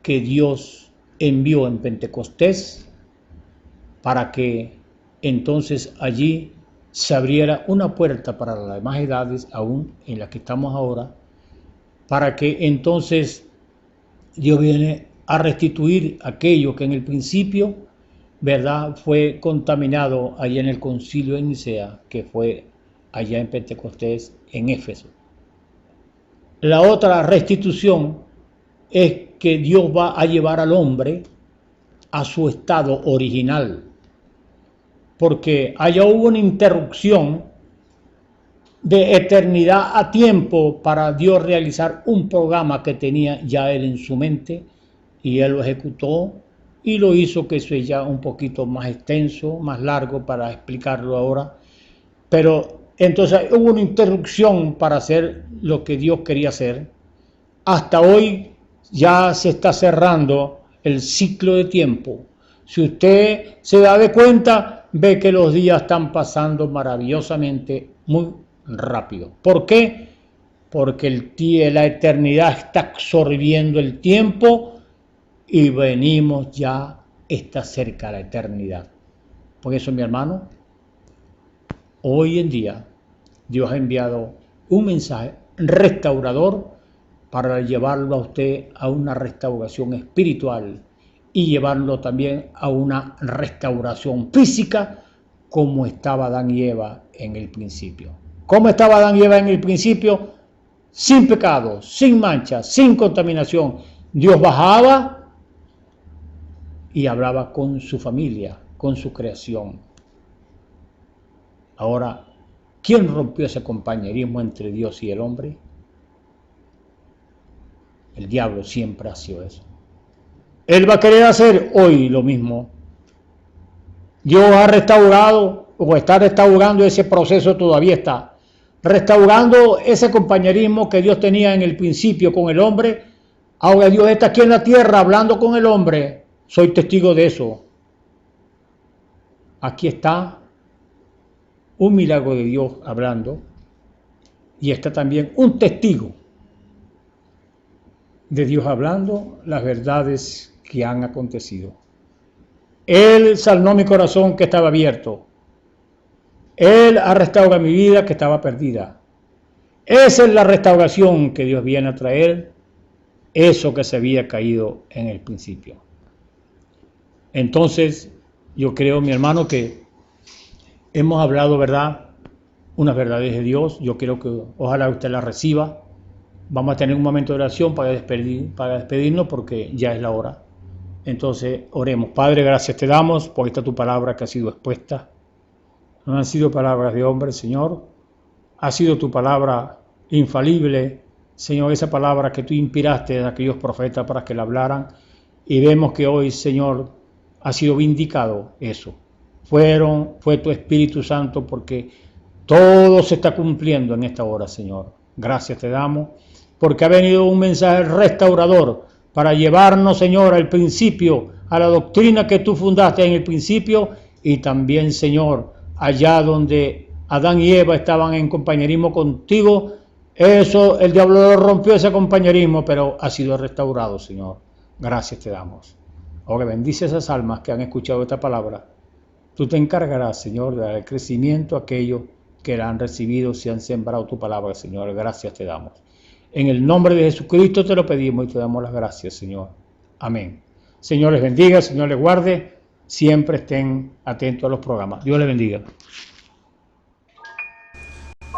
que Dios envió en Pentecostés para que entonces allí se abriera una puerta para las demás edades, aún en la que estamos ahora, para que entonces Dios viene a restituir aquello que en el principio, ¿verdad?, fue contaminado allá en el concilio de Nicea, que fue allá en Pentecostés, en Éfeso. La otra restitución es que Dios va a llevar al hombre a su estado original, porque allá hubo una interrupción de eternidad a tiempo para Dios realizar un programa que tenía ya Él en su mente, y Él lo ejecutó y lo hizo, que eso es ya un poquito más extenso, más largo para explicarlo ahora, pero entonces hubo una interrupción para hacer lo que Dios quería hacer. Hasta hoy ya se está cerrando el ciclo de tiempo. Si usted se da de cuenta, ve que los días están pasando maravillosamente, muy rápido. ¿Por qué? Porque la eternidad está absorbiendo el tiempo y venimos ya, está cerca la eternidad. Por eso, mi hermano, hoy en día Dios ha enviado un mensaje restaurador para llevarlo a usted a una restauración espiritual y llevarlo también a una restauración física, como estaba Adán y Eva en el principio. ¿Cómo estaba Adán y Eva en el principio? Sin pecado, sin mancha, sin contaminación. Dios bajaba y hablaba con su familia, con su creación. Ahora, ¿quién rompió ese compañerismo entre Dios y el hombre? El diablo siempre ha sido eso. Él va a querer hacer hoy lo mismo. Dios ha restaurado, o está restaurando ese proceso, todavía está restaurando ese compañerismo que Dios tenía en el principio con el hombre. Ahora Dios está aquí en la tierra hablando con el hombre. Soy testigo de eso. Aquí está un milagro de Dios hablando, y está también un testigo de Dios hablando las verdades que han acontecido. Él sanó mi corazón que estaba abierto. Él ha restaurado mi vida que estaba perdida. Esa es la restauración que Dios viene a traer, eso que se había caído en el principio. Entonces, yo creo, mi hermano, que hemos hablado, ¿verdad?, unas verdades de Dios. Yo quiero que ojalá usted las reciba. Vamos a tener un momento de oración para despedirnos porque ya es la hora. Entonces, oremos. Padre, gracias te damos por esta tu palabra que ha sido expuesta. No han sido palabras de hombre, Señor. Ha sido tu palabra infalible, Señor, esa palabra que tú inspiraste a aquellos profetas para que la hablaran. Y vemos que hoy, Señor, ha sido vindicado eso. Fue tu Espíritu Santo, porque todo se está cumpliendo en esta hora, Señor. Gracias te damos, porque ha venido un mensaje restaurador para llevarnos, Señor, al principio, a la doctrina que tú fundaste en el principio, y también, Señor, allá donde Adán y Eva estaban en compañerismo contigo. Eso, el diablo rompió ese compañerismo, pero ha sido restaurado, Señor. Gracias te damos. Ahora bendice esas almas que han escuchado esta palabra. Tú te encargarás, Señor, de dar el crecimiento a aquellos que la han recibido, si han sembrado tu palabra, Señor. Gracias te damos. En el nombre de Jesucristo te lo pedimos y te damos las gracias, Señor. Amén. Señor les bendiga, Señor les guarde. Siempre estén atentos a los programas. Dios les bendiga.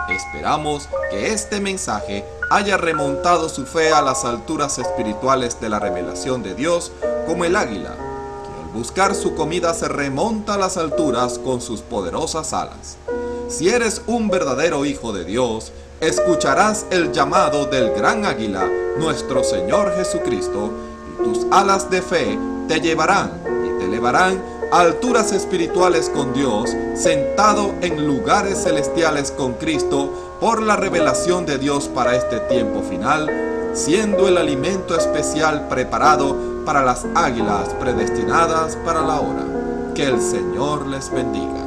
Esperamos que este mensaje haya remontado su fe a las alturas espirituales de la revelación de Dios, como el águila, que al buscar su comida se remonta a las alturas con sus poderosas alas. Si eres un verdadero hijo de Dios, escucharás el llamado del gran águila, nuestro Señor Jesucristo, y tus alas de fe te llevarán y te elevarán a alturas espirituales con Dios, sentado en lugares celestiales con Cristo, por la revelación de Dios para este tiempo final, siendo el alimento especial preparado para las águilas predestinadas para la hora. Que el Señor les bendiga.